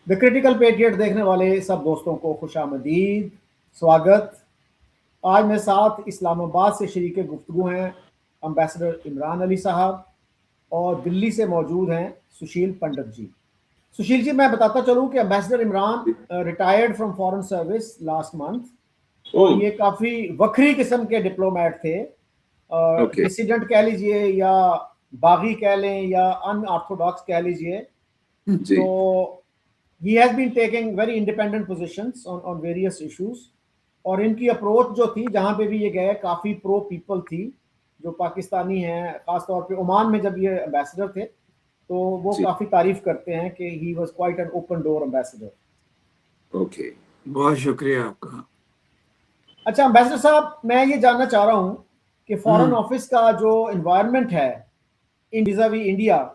The critical patriot देखने वाले सब दोस्तों को खुशामदीद, स्वागत। आज मेरे साथ इस्लामाबाद से शरीक गुफ्तगू हैं अम्बेसडर इमरान अली साहब और दिल्ली से मौजूद हैं सुशील पंडित जी। सुशील जी, मैं बताता चलूँ कि ambassador Imran retired from foreign service last month और ये काफ़ी वक्री किस्म के डिप्लोमेट थे। डिसिडेंट कह लीजिए या बागी कह लें या अनऑर्थोडॉक्स कह लीजिए। तो he has been taking very independent positions on various issues और इनकी अप्रोच जो थी, जहाँ पे भी ये गए, काफ़ी प्रो पीपल थी जो पाकिस्तानी हैं। ख़ास तौर पे ओमान में जब ये एम्बेसडर थे तो वो काफ़ी तारीफ करते हैं कि he was quite an open door ambassador. Okay, बहुत शुक्रिया आपका। अच्छा एम्बेसडर साहब, मैं ये जानना चाह रहा हूँ कि फॉरेन ऑफिस का जो इन्वायरमेंट है इन विज़ावी इंडिया,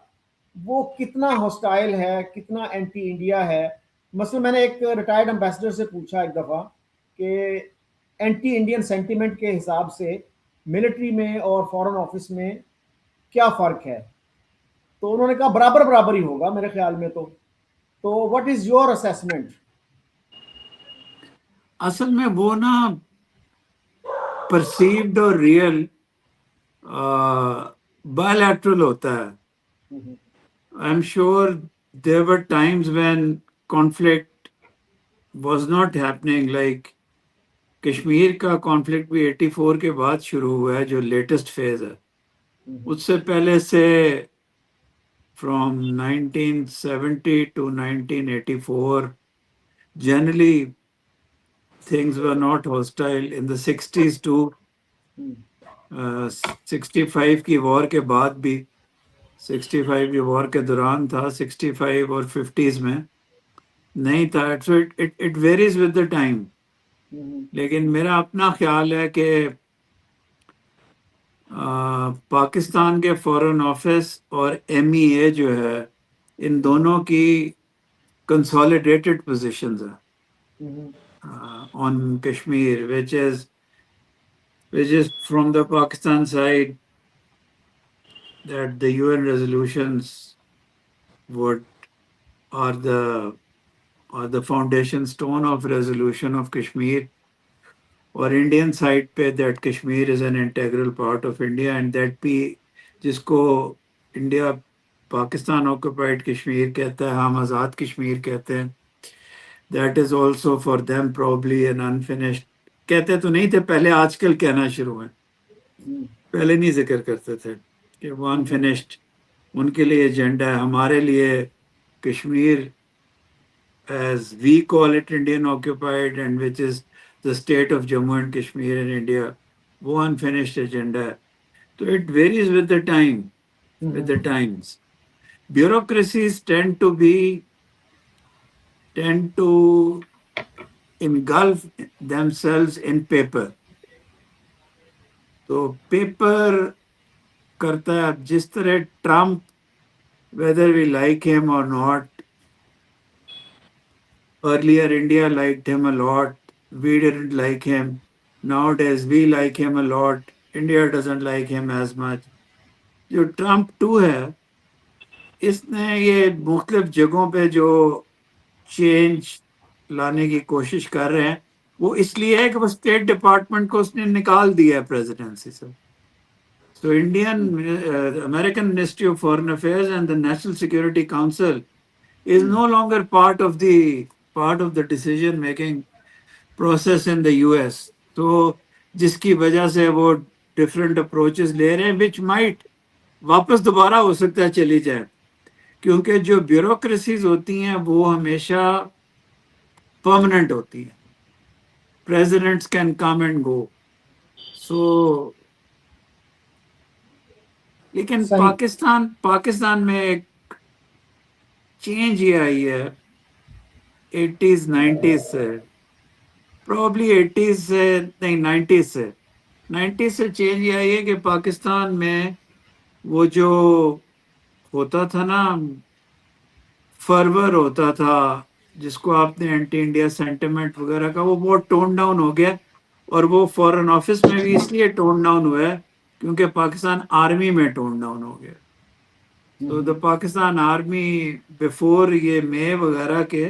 वो कितना हॉस्टाइल है, कितना एंटी इंडिया है। मसलन मैंने एक रिटायर्ड एम्बेसडर से पूछा एक दफ़ा कि एंटी इंडियन सेंटीमेंट के हिसाब से मिलिट्री में और फॉरेन ऑफिस में क्या फ़र्क है, तो उन्होंने कहा बराबर बराबर ही होगा मेरे ख्याल में। तो व्हाट इज़ योर असेसमेंट? असल में वो ना परसीव्ड और रियल बायलैटरल होता है। I am sure there were times when conflict was not happening, like Kashmir का कॉन्फ्लिक्ट भी 84 के बाद शुरू हुआ है, जो लेटेस्ट फेज है। उससे पहले से from 1970 to 1984 generally things were not hostile. In the 60s too, 65 की वॉर के बाद भी, 65 की वॉर के दौरान था, 65 और 50s में नहीं था। So it varies with the time. लेकिन मेरा अपना ख्याल है कि पाकिस्तान के फॉरेन ऑफिस और MEA जो है, इन दोनों की कंसोलिडेटेड पोजीशंस है on Kashmir, which is from the Pakistan side that the UN resolutions would are the foundation stone of resolution of Kashmir, or Indian side पे that Kashmir is an integral part of India and that भी जिसको India Pakistan occupied Kashmir कहता है, हम आज़ाद कश्मीर कहते हैं, that is also for them probably an unfinished, कहते तो नहीं थे पहले, आजकल कहना शुरू है, पहले नहीं जिक्र करते थे कि वो अनफिनिश्ड उनके लिए एजेंडा है। हमारे लिए Kashmir, as we call it, Indian occupied, and which is the state of Jammu and Kashmir in India, वो unfinished agenda है। तो it varies with the time, with the times. Bureaucracies tend to engulf themselves in paper. तो paper करता है। अब जिस तरह Trump, whether we like him or not, earlier India liked him a lot, we didn't like him. Nowadays we like him a lot, India doesn't like him as much. जो Trump 2 है, इसने ये मुख्तलिफ जगहों पे जो चेंज लाने की कोशिश कर रहे हैं, वो इसलिए है कि वो स्टेट डिपार्टमेंट को उसने निकाल दिया है प्रेसिडेंसी से। So American Ministry of Foreign Affairs and the National Security Council is no longer part of the decision making process in the US. तो जिसकी वजह से वो डिफरेंट अप्रोचेस ले रहे हैं, विच माइट वापस दोबारा हो सकता है चली जाए, क्योंकि जो ब्यूरोक्रेसीज होती हैं वो हमेशा परमानेंट होती हैं। Presidents can come and go. So लेकिन पाकिस्तान में एक चेंज ये आई है 80s 90s से, प्रॉब्ली 80s से नहीं 90s से चेंज ये आई है कि पाकिस्तान में वो जो होता था ना, फर्वर होता था, जिसको आपने एंटी इंडिया सेंटिमेंट वगैरह का, वो बहुत टोन डाउन हो गया। और वो फॉरेन ऑफिस में भी इसलिए टोन डाउन हुआ है क्योंकि पाकिस्तान आर्मी में टोन डाउन हो गया। तो द पाकिस्तान आर्मी बिफोर ये मे वगैरह के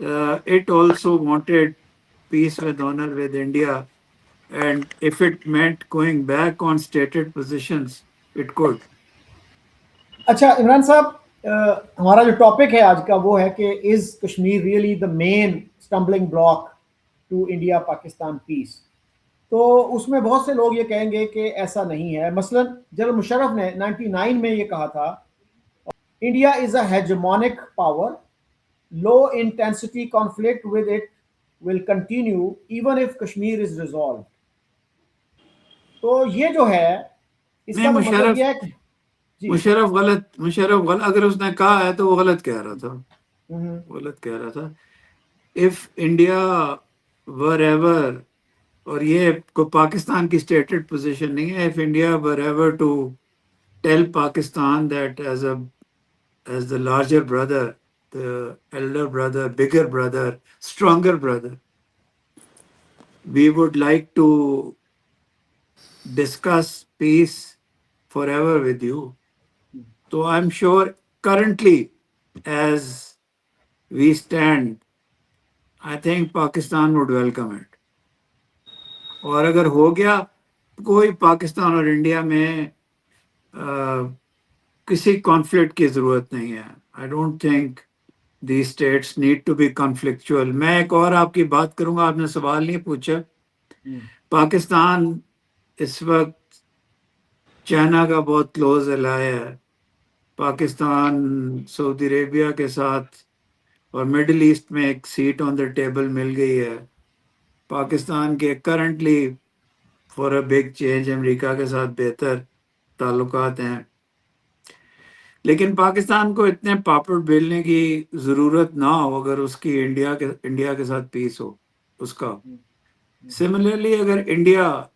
it also wanted peace with honor with India, and if it meant going back on stated positions, it could. अच्छा इमरान साहब, हमारा जो टॉपिक है आज का वो है कि is Kashmir really the main stumbling block to India Pakistan peace. तो उसमें बहुत से लोग ये कहेंगे कि ऐसा नहीं है। मसलन जनरल मुशर्रफ ने 99 में ये कहा था, India is a hegemonic power, low intensity conflict with it will continue even if Kashmir is resolve. तो ये जो है नहीं, इसका तो मतलब ये है कि जी। मुशर्रफ गलत, अगर उसने कहा है तो वो गलत कह रहा था, गलत कह रहा था। इफ इंडिया वर एवर, और ये को पाकिस्तान की स्टेटेड पोजीशन नहीं है, if India were ever to tell Pakistan that as the larger brother, the elder brother, bigger brother, stronger brother, we would like to discuss peace forever with you. So I'm sure currently, as we stand, I think Pakistan would welcome it. और अगर हो गया, कोई पाकिस्तान और India में किसी conflict की जरूरत नहीं है। I don't think these states need to be conflictual. मैं एक और आपकी बात करूंगा, आपने सवाल नहीं पूछा। पाकिस्तान इस वक्त चाइना का बहुत क्लोज एलाय है। पाकिस्तान सऊदी अरेबिया के साथ और मिडिल ईस्ट में एक सीट ऑन द टेबल मिल गई है। पाकिस्तान के currently for a big change America के साथ बेहतर ताल्लुकात हैं, लेकिन पाकिस्तान को इतने पापड़ बेलने की जरूरत ना हो अगर उसकी इंडिया के साथ पीस हो उसका। सिमिलरली, अगर India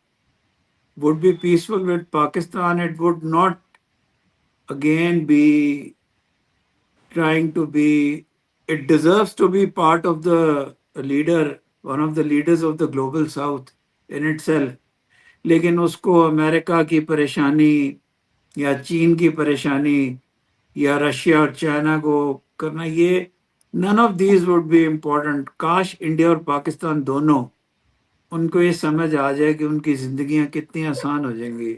would be peaceful with Pakistan, it would not again be trying to be, it deserves to be part of the leader, one of the leaders of the global south in itself. लेकिन उसको America की परेशानी या चीन की परेशानी या Russia और चाइना को करना, ये none of these would be important. काश इंडिया और पाकिस्तान दोनों, उनको ये समझ आ जाए कि उनकी जिंदगियां कितनी आसान हो जाएंगी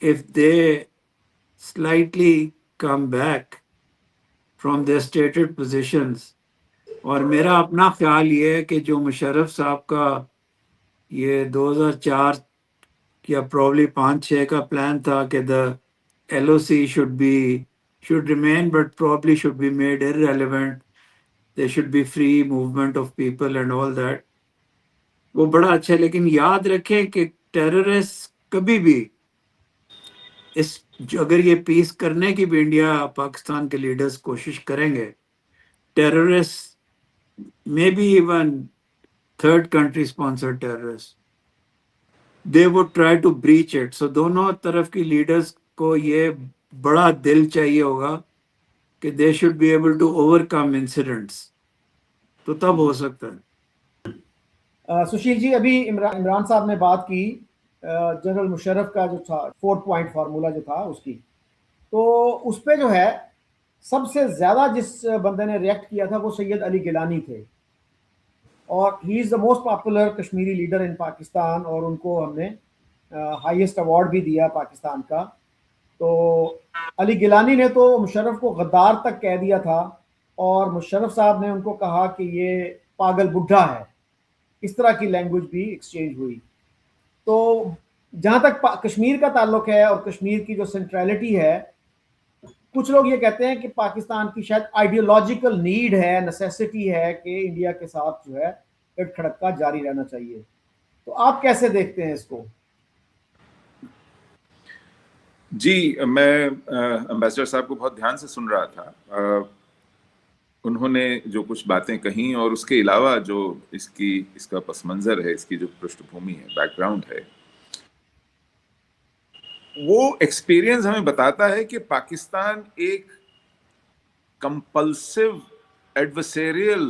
if they slightly come back from their stated positions. और मेरा अपना ख्याल ये है कि जो मुशर्रफ साहब का ये 2004 या प्रॉब्ली 5-6 का प्लान था कि the LOC should remain but probably should be made irrelevant, there should be free movement of people and all that, वो बड़ा अच्छा है। लेकिन याद रखें कि टेररिस्ट कभी भी इस, अगर ये पीस करने की भी इंडिया पाकिस्तान के लीडर्स कोशिश करेंगे, terrorist may be even third country sponsored terrorist, they would try to breach it. So दोनों तरफ की लीडर्स को ये बड़ा दिल चाहिए होगा कि they should be able to overcome incidents, तो तब हो सकता है। सुशील जी, अभी इमरान साहब ने बात की जनरल मुशर्रफ का जो था 4 पॉइंट फार्मूला जो था उसकी, तो उस पर जो है सबसे ज़्यादा जिस बंदे ने रिएक्ट किया था वो सैयद अली गिलानी थे, और he is the most popular Kashmiri leader in Pakistan, और उनको हमने हाईएस्ट अवार्ड भी दिया पाकिस्तान का। तो अली गिलानी ने तो मुशर्रफ को गद्दार तक कह दिया था, और मुशर्रफ साहब ने उनको कहा कि ये पागल बुढ़ा है। इस तरह की लैंग्वेज भी एक्सचेंज हुई। तो जहाँ तक कश्मीर का ताल्लुक है और कश्मीर की जो सेंट्रलिटी है, कुछ लोग ये कहते हैं कि पाकिस्तान की शायद आइडियोलॉजिकल नीड है, नेसेसिटी है कि इंडिया के साथ जो है इट खड़का जारी रहना चाहिए। तो आप कैसे देखते हैं इसको? जी, मैं एम्बेसडर साहब को बहुत ध्यान से सुन रहा था। उन्होंने जो कुछ बातें कही और उसके अलावा जो इसका पस मंजर है, इसकी जो पृष्ठभूमि है, बैकग्राउंड है, वो एक्सपीरियंस हमें बताता है कि पाकिस्तान एक कंपल्सिव एडवर्सेरियल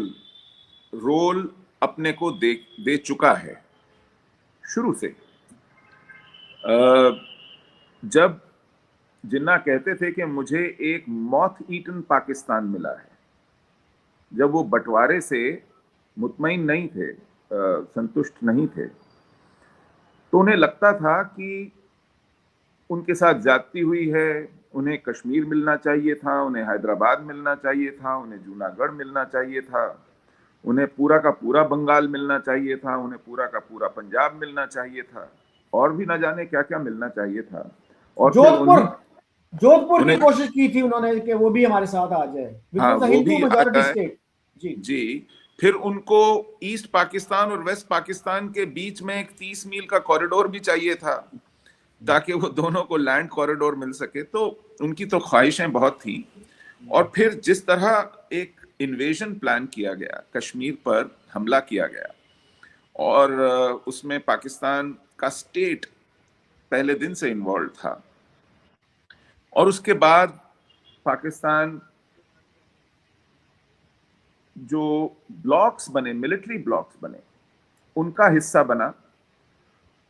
रोल अपने को दे चुका है शुरू से। जब जिन्ना कहते थे कि मुझे एक मॉथ ईटन पाकिस्तान मिला है, जब वो बंटवारे से मुतमईन नहीं थे, संतुष्ट नहीं थे, तो उन्हें लगता था कि उनके साथ ज्यादती हुई है, उन्हें कश्मीर मिलना चाहिए था, उन्हें हैदराबाद मिलना चाहिए था, उन्हें जूनागढ़ मिलना चाहिए था, उन्हें पूरा का पूरा बंगाल मिलना चाहिए था, उन्हें पूरा का पूरा पंजाब मिलना चाहिए था, और भी न जाने क्या क्या मिलना चाहिए था। और जोधपुर की कोशिश की थी उन्होंने कि वो भी हमारे साथ आ जाए, हाँ, वो भी मेजॉरिटी स्टेट। जी। फिर उनको ईस्ट पाकिस्तान और वेस्ट पाकिस्तान के बीच में एक 30 मील का कॉरिडोर भी चाहिए था, ताकि वो दोनों को लैंड कॉरिडोर मिल सके। तो उनकी तो ख्वाहिशें बहुत थी। और फिर जिस तरह एक इन्वेजन प्लान किया गया, कश्मीर पर हमला किया गया, और उसमें पाकिस्तान का स्टेट पहले दिन से इन्वॉल्व था, और उसके बाद पाकिस्तान जो ब्लॉक्स बने, मिलिट्री ब्लॉक्स बने, उनका हिस्सा बना।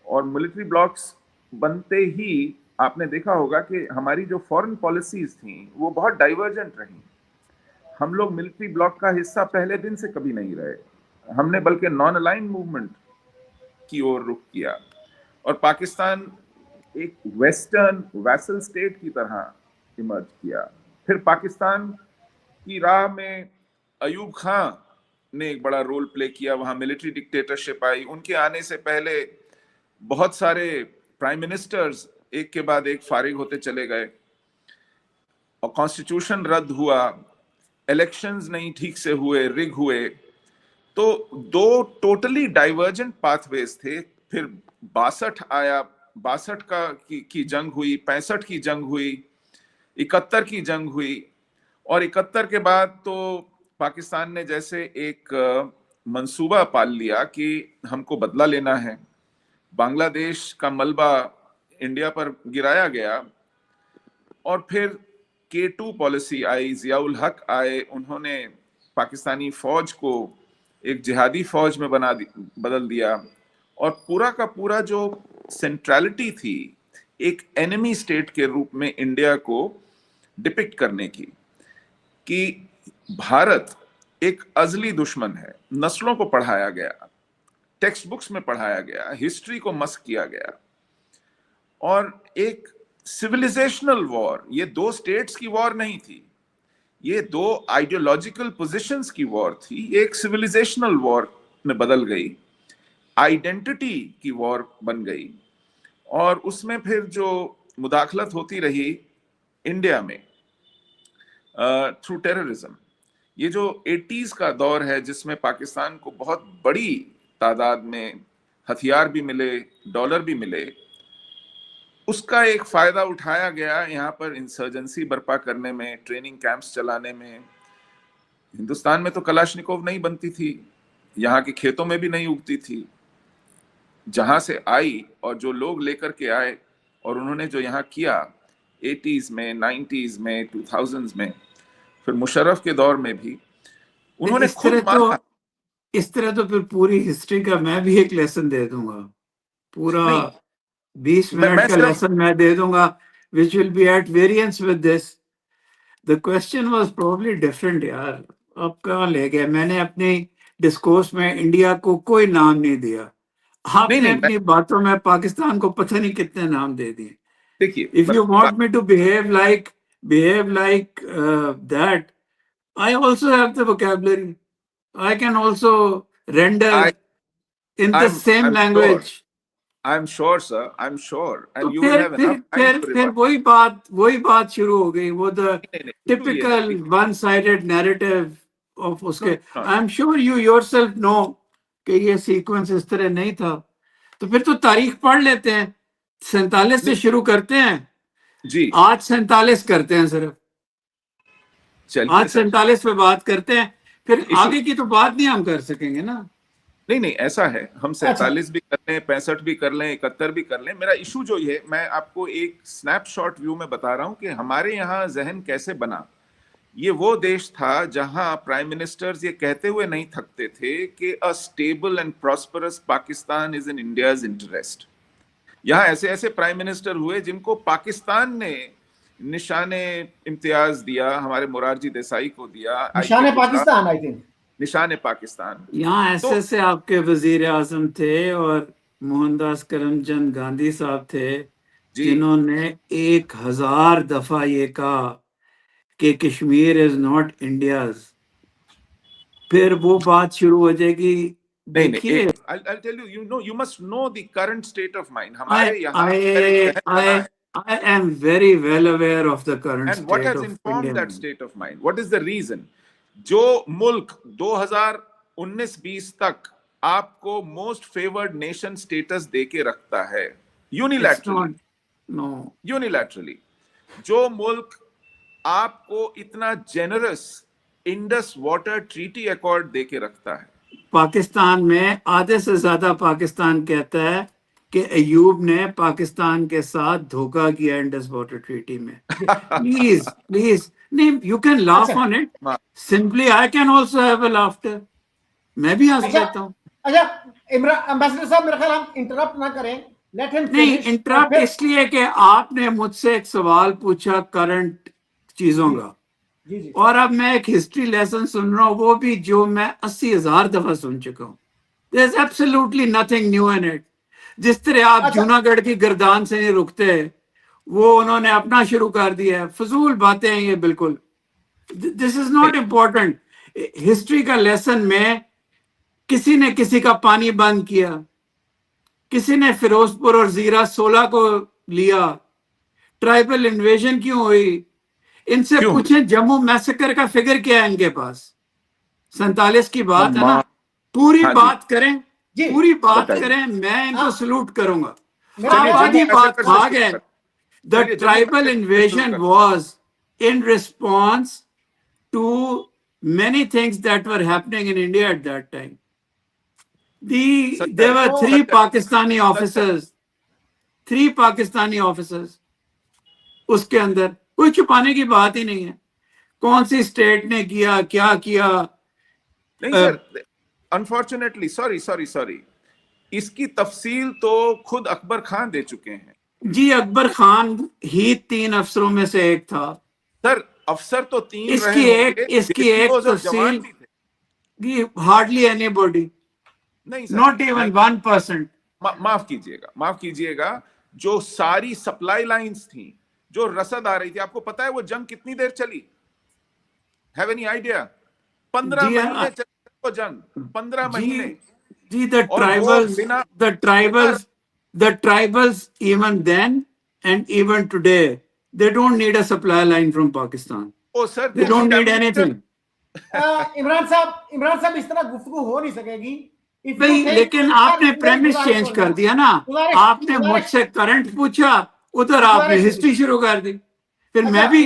और मिलिट्री ब्लॉक्स बनते ही आपने देखा होगा कि हमारी जो फॉरेन पॉलिसीज थी वो बहुत डाइवर्जेंट रही। हम लोग मिलिट्री ब्लॉक का हिस्सा पहले दिन से कभी नहीं रहे, हमने बल्कि नॉन अलाइंड मूवमेंट की ओर रुख किया। और पाकिस्तान एक वेस्टर्न वैसल स्टेट की तरह इमर्ज किया। फिर पाकिस्तान की राह में अयूब खां ने एक बड़ा रोल प्ले किया, वहां मिलिट्री डिक्टेटरशिप आई। उनके आने से पहले बहुत सारे प्राइम मिनिस्टर्स एक के बाद एक फारिग होते चले गए, और कॉन्स्टिट्यूशन रद्द हुआ, इलेक्शंस नहीं ठीक से हुए, रिग हुए। तो दो टोटली डाइवर्जेंट पाथवेज थे। फिर 62 आया, 62 की जंग हुई, 65 की जंग हुई, 71 की जंग हुई। और 71 के बाद तो पाकिस्तान ने जैसे एक मंसूबा पाल लिया कि हमको बदला लेना है। बांग्लादेश का मलबा इंडिया पर गिराया गया, और फिर K2 पॉलिसी आई, जियाउल हक आए, उन्होंने पाकिस्तानी फौज को एक जिहादी फौज में बदल दिया। और पूरा का पूरा जो सेंट्रलिटी थी एक एनिमी स्टेट के रूप में इंडिया को डिपिक्ट करने की, कि भारत एक अजली दुश्मन है, नस्लों को पढ़ाया गया, टेक्स्ट बुक्स में पढ़ाया गया, हिस्ट्री को मस्क किया गया। और एक सिविलाइजेशनल वॉर, ये दो स्टेट्स की वॉर नहीं थी, ये दो आइडियोलॉजिकल पोजीशंस की वॉर थी, एक सिविलाइजेशनल वॉर में बदल गई, आइडेंटिटी की वॉर बन गई। और उसमें फिर जो मुदाखलत होती रही इंडिया में थ्रू टेररिज्म, ये जो 80s का दौर है जिसमें पाकिस्तान को बहुत बड़ी तादाद में हथियार भी मिले, डॉलर भी मिले, उसका एक फायदा उठाया गया यहाँ पर इंसर्जेंसी बर्पा करने में, ट्रेनिंग कैंप्स चलाने में। हिंदुस्तान में तो कलाशनिकोव नहीं बनती थी, यहाँ के खेतों में भी नहीं उगती थी, जहां से आई और जो लोग लेकर के आए, और उन्होंने जो यहाँ किया 80s में, 90s में, 2000s में, फिर मुशर्रफ के दौर में भी उन्होंने खुद माना। इस तरह तो फिर पूरी हिस्ट्री का मैं भी एक लेसन दे दूंगा, पूरा 20 मिनट का लेसन मैं दे दूंगा, which will be at variance with this. The question was probably different यार, अब कहाँ ले गए। मैंने अपनी डिस्कोर्स में इंडिया को कोई नाम नहीं दिया, आपने अपनी बातों में पाकिस्तान को पता नहीं कितने नाम दे दिए। देखिए, if you want me to behave like that, I also have the vocabulary. I can also render in the same language. I'm sure, sir. I'm sure. And you will have enough time to फिर वही बात शुरू हो गई, वो the typical one-sided narrative of उसके। I'm sure you yourself know कि ये सीक्वेंस इस तरह नहीं था। तो फिर तो तारीख पढ़ लेते हैं, 47 से शुरू करते हैं जी, आज 47 करते हैं सिर्फ, आज 47 पे बात करते हैं, फिर आगे की तो बात नहीं हम कर सकेंगे ना। नहीं, ऐसा है, हम 47 भी कर लें, 65 भी कर लें, 71 भी कर लें। मेरा इशू जो है, मैं आपको एक स्नैपशॉट व्यू में बता रहा हूं कि हमारे यहाँ जहन कैसे बना। ये वो देश था जहां प्राइम मिनिस्टर्स ये कहते हुए नहीं थकते थे कि a stable and prosperous Pakistan is in India's interest. यहाँ ऐसे ऐसे प्राइम मिनिस्टर हुए जिनको पाकिस्तान ने निशाने इम्तियाज दिया, हमारे मोरारजी देसाई को दिया, निशाने पाकिस्तान, आई थिंक निशाने पाकिस्तान। यहाँ ऐसे से आपके वजीर आजम थे और मोहनदास करमचंद गांधी साहब थे जिन्होंने 1000 दफा ये कहा कि कश्मीर इज नॉट इंडियाज। फिर वो बात शुरू हो जाएगी। देखिए, I'll tell you, you must know the current state of mind. हमारे यहाँ I am very well aware of the current and what state has of informed Indian that state of mind? What is the reason? जो मुल्क 2019-20 तक आपको most favoured nation status देके रखता है unilaterally, जो मुल्क आपको इतना generous Indus water treaty accord देके रखता है, पाकिस्तान में आधे से ज्यादा पाकिस्तान कहता है कि अयूब ने पाकिस्तान के साथ धोखा किया इंडस वाटर ट्रीटी में। प्लीज प्लीज, नहीं, you can laugh on it, simply I can also have a laughter, मैं भी हंस लेता हूँ। अच्छा इमरान एम्बेसडर साहब, मेरा ख्याल हम इंटरप्ट ना करें, लेट हिम नहीं, इंटरप्ट इसलिए कि आपने मुझसे एक सवाल पूछा करंट चीजों का, जी। और अब मैं एक हिस्ट्री लेसन सुन रहा हूँ, वो भी जो मैं 80,000 दफा सुन चुका हूँ। There's absolutely nothing new in it. जिस तरह आप जूनागढ़ की गर्दान से नहीं रुकते, वो उन्होंने अपना शुरू कर दिया है। फजूल बातें हैं ये बिल्कुल। This is not important. History का लेसन में किसी ने किसी का पानी बंद किया, किसी ने फिरोजपुर और जीरा 16 को लिया, ट्राइबल इन्वेजन क्यों हुई, इनसे पूछें जम्मू मैसेकर का फिगर क्या है इनके पास। 47 की बात है ना, पूरी बात करें, पूरी बात करें, मैं इनको सलूट करूंगा। आप आधी बात खा गए। The tribal invasion was in response to many things that were happening in India at that time. There were three Pakistani officers उसके अंदर, कोई छुपाने की बात ही नहीं है। कौन सी स्टेट ने किया, क्या किया। नहीं सर, अनफॉर्चुनेटली, सॉरी, इसकी तफसील तो खुद अकबर खान दे चुके हैं। जी, अकबर खान ही 3 अफसरों में से एक था। सर, अफसर तो 3 इसकी एक तफसील, हार्डली एनीबॉडी, नहीं, नॉट इवन 1%। माफ कीजिएगा, जो सारी सप्लाई लाइंस थी, जो रसद आ रही थी, आपको पता है वो जंग कितनी देर चली? Have any idea? 15 महीने चली वो जंग, 15 महीने। जी, the tribals even then and even today, they don't need a supply line from Pakistan. Oh sir, they don't need anything. Imran साहब इस तरह गुफ्तगू हो नहीं सकेगी। नहीं, लेकिन आपने प्रेमिस चेंज कर दिया ना। आपने मुझसे करंट पूछा, उधर आपने हिस्ट्री शुरू कर दी। फिर मैं भी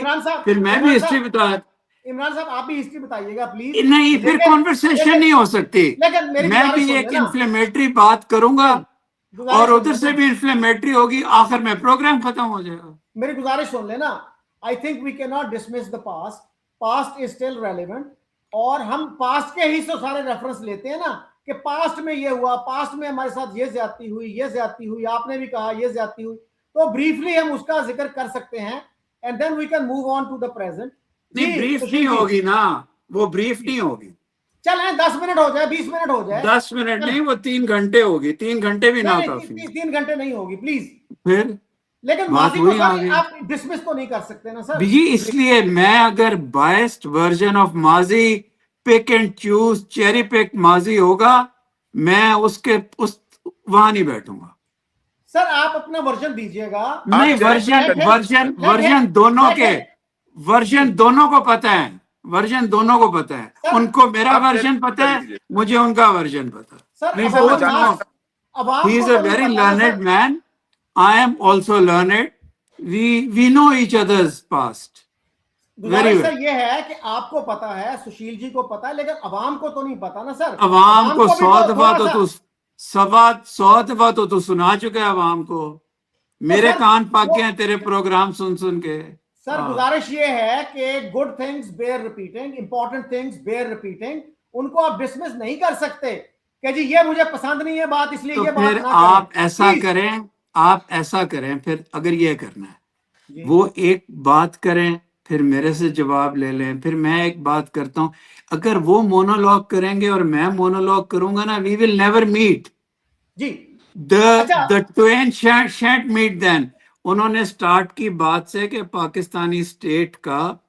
हिस्ट्री बताया। इमरान साहब, आप भी हिस्ट्री बताइएगा प्लीज। नहीं, फिर कॉन्वर्सेशन नहीं हो सकती। मैं भी एक इन्फ्लेमेटरी बात करूंगा और उधर से भी इन्फ्लेमेटरी होगी, आखिर में प्रोग्राम खत्म हो जाएगा। मेरी गुजारिश सुन लेना। I think we can not dismiss the past is still relevant, और हम पास्ट के ही तो सारे रेफरेंस लेते हैं ना, कि पास्ट में ये हुआ, पास्ट में हमारे साथ ये ज्यादती हुई, आपने भी कहा ये ज्यादती हुई, तो ब्रीफली हम उसका जिक्र कर सकते हैं, and then we can move on to the present. नहीं, ब्रीफ नहीं होगी ना, वो ब्रीफ नहीं होगी। चल 10 मिनट हो जाए, 20 मिनट हो जाए। 10 मिनट नहीं, वो 3 घंटे होगी। 3 घंटे भी ना काफी। 3 घंटे नहीं होगी प्लीज। फिर लेकिन माजी को आप डिसमिस तो नहीं कर सकते ना सर। जी, इसलिए मैं अगर बायस्ड वर्जन ऑफ माजी, pick and choose, cherry pick माजी होगा, मैं वहां नहीं बैठूंगा। सर आप अपना वर्जन दीजिएगा। नहीं, वर्जन दोनों को पता है, उनको मेरा वर्जन पता है, मुझे उनका वर्जन पता है। He is a very learned man. I am also learned. We know each other's past. Very well. Sir ये है कि आपको पता है, सुशील जी को पता है, लेकिन अवाम को तो नहीं पता ना सर। अवाम को 100 दफा तो तू सुना चुका है अवाम को। मेरे कान पक गए हैं तेरे प्रोग्राम सुन के। सर गुजारिश ये है कि good things bear repeating, important things bear repeating, उनको आप डिसमिस नहीं कर सकते कि जी ये मुझे पसंद नहीं है बात, इसलिए तो ये फिर बात ना आप ऐसा करें, फिर अगर ये करना है, वो एक बात करें, फिर मेरे से जवाब ले लें, फिर मैं एक बात करता हूँ। अगर वो मोनोलॉग करेंगे और मैं मोनोलॉग करूंगा ना, वी विल नेवर मीट। जी अच्छा द ट्वेन शैंट मीट देन। उन्होंने स्टार्ट की बात से कि पाकिस्तानी स्टेट का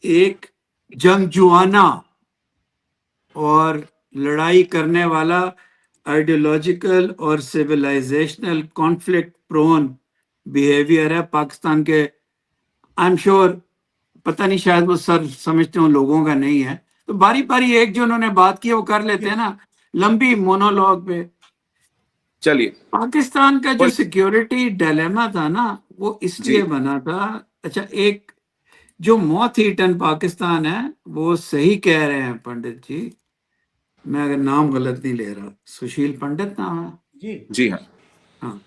एक जंगजुआना और लड़ाई करने वाला आइडियोलॉजिकल और सिविलाइजेशनल कॉन्फ्लिक्ट प्रोन बिहेवियर है पाकिस्तान के। आई एम श्योर, पता नहीं, शायद वो सर समझते हो लोगों का नहीं है, तो बारी बारी एक जो उन्होंने बात की वो कर लेते हैं ना, लंबी मोनोलॉग पे। चलिए, पाकिस्तान का जो सिक्योरिटी डिलेमा था ना, वो इसलिए जी। बना था। अच्छा, एक जो मौत ईटन पाकिस्तान है, वो सही कह रहे हैं पंडित जी, मैं अगर नाम गलत नहीं ले रहा, सुशील पंडित नाम है। जी हाँ। हाँ,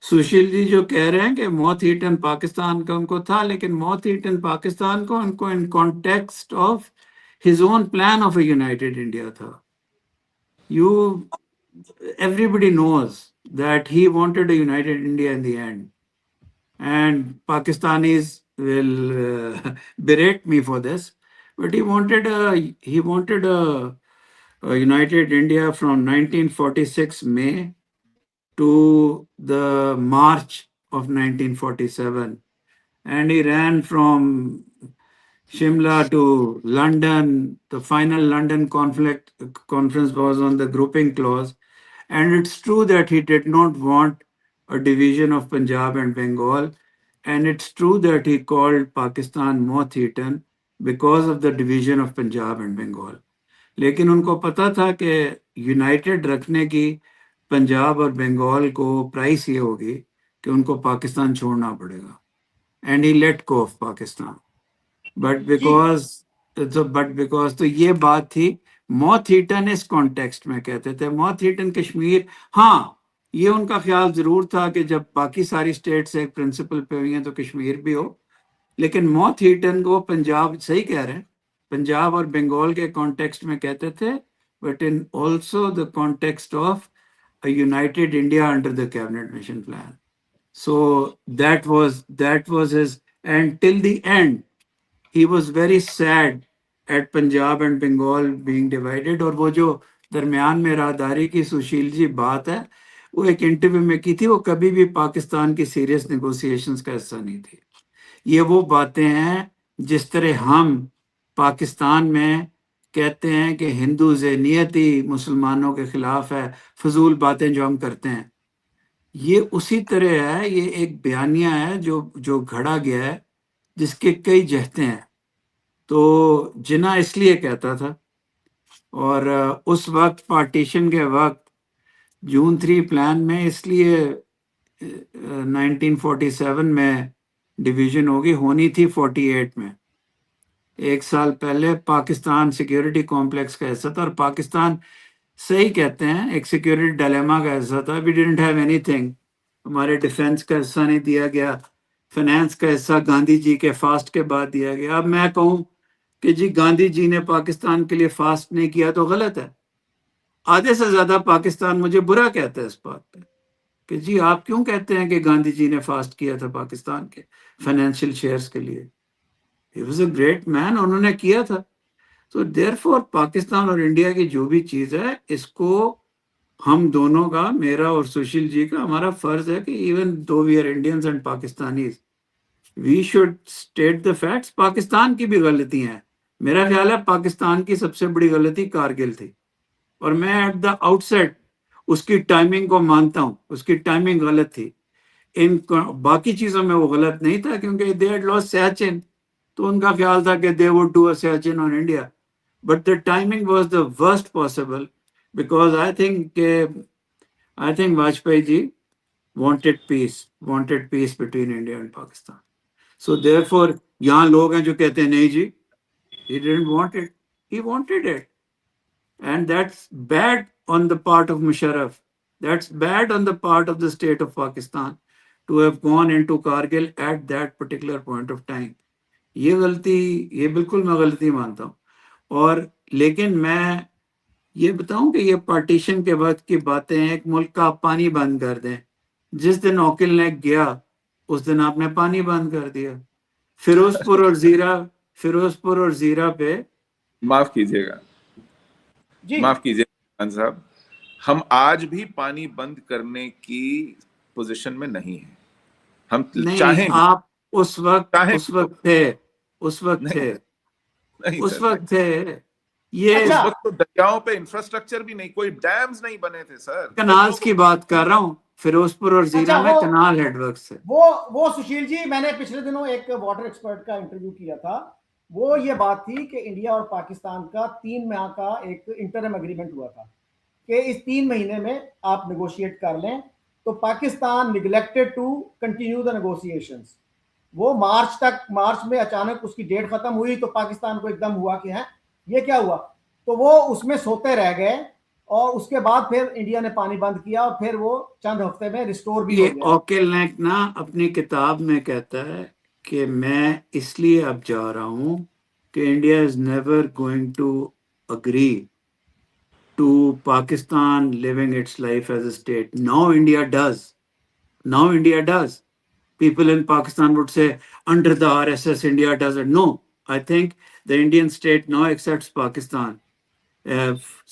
सुशील जी जो कह रहे हैं कि मौत ईटन पाकिस्तान का उनको था, लेकिन मौत ईटन पाकिस्तान को उनको in context of his own plan of a united India था। You everybody knows that he wanted a united India in the end, and Pakistanis will berate me for this, but he wanted a united India from 1946 May to the March of 1947, and he ran from Shimla to London. The final London conference was on the grouping clause. And it's true that he did not want a division of Punjab and Bengal. And it's true that he called Pakistan moth-eaten because of the division of Punjab and Bengal. लेकिन उनको पता था कि United रखने की पंजाब और बंगाल को price ये होगी कि उनको पाकिस्तान छोड़ना पड़ेगा। And he let go of Pakistan. But because तो ये बात थी। मौत ईटन इस कॉन्टेक्स्ट में कहते थे, मौत ईटन कश्मीर। हाँ, ये उनका ख्याल जरूर था कि जब बाकी सारी स्टेट्स एक प्रिंसिपल पे हुई हैं तो कश्मीर भी हो, लेकिन मौत ईटन को पंजाब, सही कह रहे हैं, पंजाब और बंगाल के कॉन्टेक्स्ट में कहते थे, but in also the context of a united India under the cabinet mission plan. So that was his, and till the end he was very sad at Punjab and Bengal being divided. और वो जो दरमियान में राहदारी की सुशील जी बात है, वो एक इंटरव्यू में की थी, वो कभी भी पाकिस्तान की सीरियस नेगोशिएशंस का हिस्सा नहीं थी। ये वो बातें हैं जिस तरह हम पाकिस्तान में कहते हैं कि हिंदू ज़हनियत ही मुसलमानों के खिलाफ है, फजूल बातें जो हम करते हैं, ये उसी तरह है। ये एक बयानिया है जो घड़ा गया है, जिसके कई जहते हैं। तो जिन्ना इसलिए कहता था, और उस वक्त पार्टीशन के वक्त जून 3 प्लान में इसलिए 1947 में डिवीजन होनी थी 48 में। एक साल पहले पाकिस्तान सिक्योरिटी कॉम्प्लेक्स का हिस्सा था, और पाकिस्तान, सही कहते हैं, एक सिक्योरिटी डिलेमा का हिस्सा था। वी डिडंट हैव एनीथिंग, हमारे डिफेंस का हिस्सा नहीं दिया गया, फाइनेंस का हिस्सा गांधी जी के फास्ट के बाद दिया गया। अब मैं कहूं कि जी गांधी जी ने पाकिस्तान के लिए फास्ट नहीं किया तो गलत है। आधे से ज्यादा पाकिस्तान मुझे बुरा कहता है इस बात पे कि जी आप क्यों कहते हैं कि गांधी जी ने फास्ट किया था पाकिस्तान के फाइनेंशियल शेयर्स के लिए। He was a great man, उन्होंने किया था। तो देयरफॉर पाकिस्तान और इंडिया की जो भी चीज है, इसको हम दोनों का, मेरा और सुशील जी का, हमारा फर्ज है कि even though we are Indians and Pakistanis, we should state the facts. Pakistan की भी गलतियां हैं। मेरा ख्याल है पाकिस्तान की सबसे बड़ी गलती कारगिल थी, और मैं एट द आउटसेट उसकी टाइमिंग को मानता हूं, उसकी टाइमिंग गलत थी। इन बाकी चीजों में वो गलत नहीं था, क्योंकि दे हैड लॉस्ट सियाचिन, तो उनका ख्याल था कि they would do a Siachen on India, but the timing was the worst possible, because I think Vajpayee ji wanted peace between India and Pakistan. So therefore, यहाँ लोग हैं जो कहते हैं नहीं जी, he didn't want it, he wanted it, and that's bad on the part of Musharraf. That's bad on the part of the state of Pakistan to have gone into Kargil at that particular point of time. ये गलती, ये बिल्कुल मैं गलती मानता हूँ। और लेकिन मैं ये बताऊं कि ये पार्टीशन के वक्त की बातें हैं। एक मुल्क का आप पानी बंद कर दें, जिस दिन ओकिल ने गया उस दिन आपने पानी बंद कर दिया। फिरोजपुर और जीरा पे माफ कीजिएगा, जी माफ कीजिएगा खान साहब, हम आज भी पानी बंद करने की पोजीशन में नहीं है। हम नहीं, चाहें भी, आप उस वक्त चाहें उस भी तो वक्त थे उस वक्त नहीं, थे नहीं उस सर, वक्त थे ये अच्छा, उस वक्त तो दरियाओं पे इंफ्रास्ट्रक्चर भी नहीं, कोई डैम्स नहीं बने थे सर, कनाल्स नदियों की को। बात कर रहा हूँ। फिरोजपुर और जीरा अच्छा, में कनाल हेडवर्क से। वो सुशील जी, मैंने पिछले दिनों एक वाटर एक्सपर्ट का इंटरव्यू किया था। वो ये बात थी कि इंडिया और पाकिस्तान का 3 माह का एक इंटरम एग्रीमेंट हुआ था कि इस 3 महीने में आप नेगोशिएट कर लें। तो Pakistan neglected to continue the negotiations. वो मार्च में अचानक उसकी डेट खत्म हुई तो पाकिस्तान को एकदम हुआ कि है ये क्या हुआ, तो वो उसमें सोते रह गए और उसके बाद फिर इंडिया ने पानी बंद किया और फिर वो चंद हफ्ते में रिस्टोर भी हो ये गया। ओकेल नेक ना अपनी किताब में कहता है कि मैं इसलिए अब जा रहा हूं कि India is never going to agree to Pakistan living its life as a state. Now India does. People in Pakistan would say under the RSS India does it. No, I think the Indian state now accepts Pakistan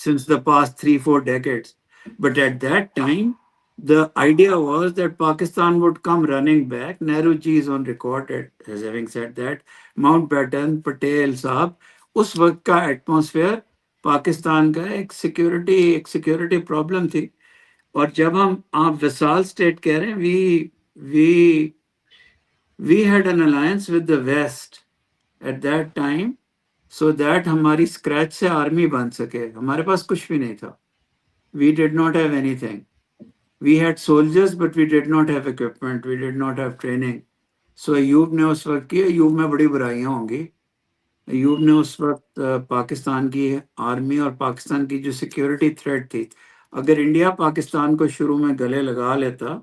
since the past 3-4 decades. But at that time, the idea was that Pakistan would come running back. Nehru ji is on record as having said that. Mountbatten, Patel साहब, उस वक्त का atmosphere Pakistan का एक security problem थी। और जब आप विशाल स्टेट कह रहे हैं, we had an alliance with the West at that time so that हमारी स्क्रैच से आर्मी बन सके। हमारे पास कुछ भी नहीं था। We did not have anything. We had soldiers but we did not have equipment. We did not have training. So Ayub ने उस वक्त की, अयूब में बड़ी बुराइयां होंगी। अयूब ने उस वक्त पाकिस्तान की आर्मी और पाकिस्तान की जो सिक्योरिटी थ्रेट थी, अगर इंडिया पाकिस्तान को शुरू में गले लगा लेता,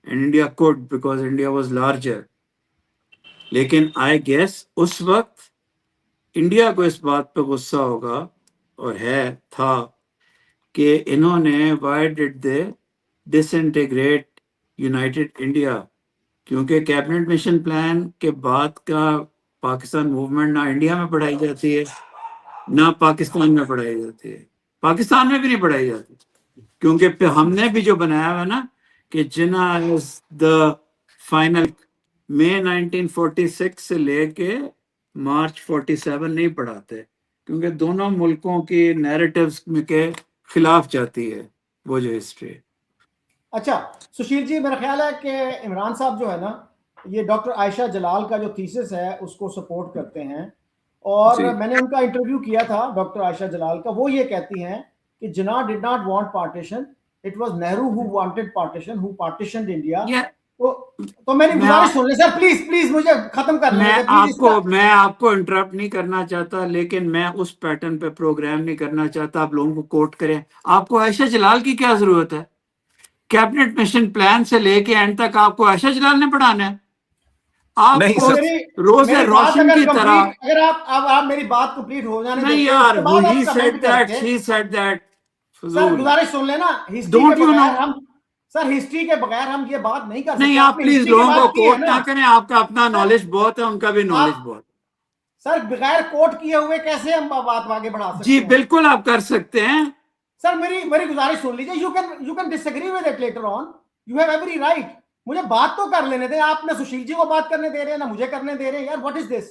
and India could because India was larger, लेकिन आई गेस उस वक्त इंडिया को इस बात पे गुस्सा होगा और था कि इन्होंने why did they disintegrate United India, क्योंकि कैबिनेट मिशन प्लान के बाद का पाकिस्तान मूवमेंट ना इंडिया में पढ़ाई जाती है ना पाकिस्तान में पढ़ाई जाती है। पाकिस्तान में भी नहीं पढ़ाई जाती क्योंकि हमने भी जो बनाया हुआ ना कि जिन्ना इज द फाइनल मई 1946 से लेके मार्च 47 नहीं पढ़ाते क्योंकि दोनों मुल्कों की नैरेटिव्स के खिलाफ जाती है वो जो हिस्ट्री। अच्छा सुशील जी, मेरा ख्याल है कि इमरान साहब जो है ना, ये डॉक्टर आयशा जलाल का जो थीसिस है उसको सपोर्ट करते हैं और मैंने उनका इंटरव्यू किया था डॉक्टर आयशा जलाल का। वो ये कहती हैं कि Jinnah did not want partition, it was Nehru who wanted partition, who partitioned India. तो मेरी गुजारिश सुन ले सर, प्लीज मुझे खत्म कर लेने दे। मैं आपको इंटरप्ट नहीं करना चाहता, लेकिन मैं उस पैटर्न पे प्रोग्राम नहीं करना चाहता आप लोगों को कोट करें। आपको आयशा जलाल की क्या जरूरत है? कैबिनेट मिशन प्लान से लेके एंड तक आपको आयशा जलाल ने पढ़ाना है? आपको रोज़े रोशन की तरह, अगर आप मेरी बात कंप्लीट हो जाने नहीं यार, he said that, she said that। Sir गुजारिश सुन लेना, हिस्ट्री के बगैर हम ये बात नहीं कर सकते। नहीं, आप प्लीज लोगों को कोट ना करें, आपका अपना नॉलेज बहुत है, उनका भी नॉलेज बहुत। सर बगैर कोट किए हुए कैसे हम बात आगे बढ़ा सकते हैं? जी बिल्कुल आप कर सकते हैं। सर मेरी गुजारिश सुन लीजिए। You can disagree with it later on, you have every right. मुझे बात तो कर लेने दें। आप ना सुशील जी को बात करने दे रहे हैं ना मुझे करने दे रहे हैं। यार व्हाट इज दिस?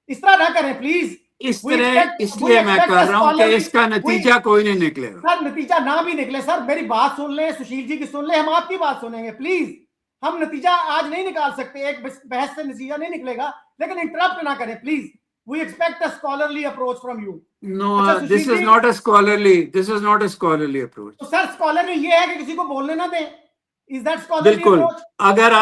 इस तरह ना करें प्लीज। इस तरह इसलिए मैं कर रहा हूं कि इसका नतीजा कोई नहीं निकलेगा। सर नतीजा ना भी निकले, सर मेरी बात सुन ले, सुशील जी की सुन ले, हम आपकी बात सुनेंगे प्लीज। हम नतीजा आज नहीं निकाल सकते, एक बहस से नतीजा नहीं निकलेगा, लेकिन इंटरप्ट ना करें please. We expect a scholarly approach from you. No, this is not a scholarly approach. तो सर scholarly ये है कि किसी को बोलने ना दें। Is that scholarly approach? अगर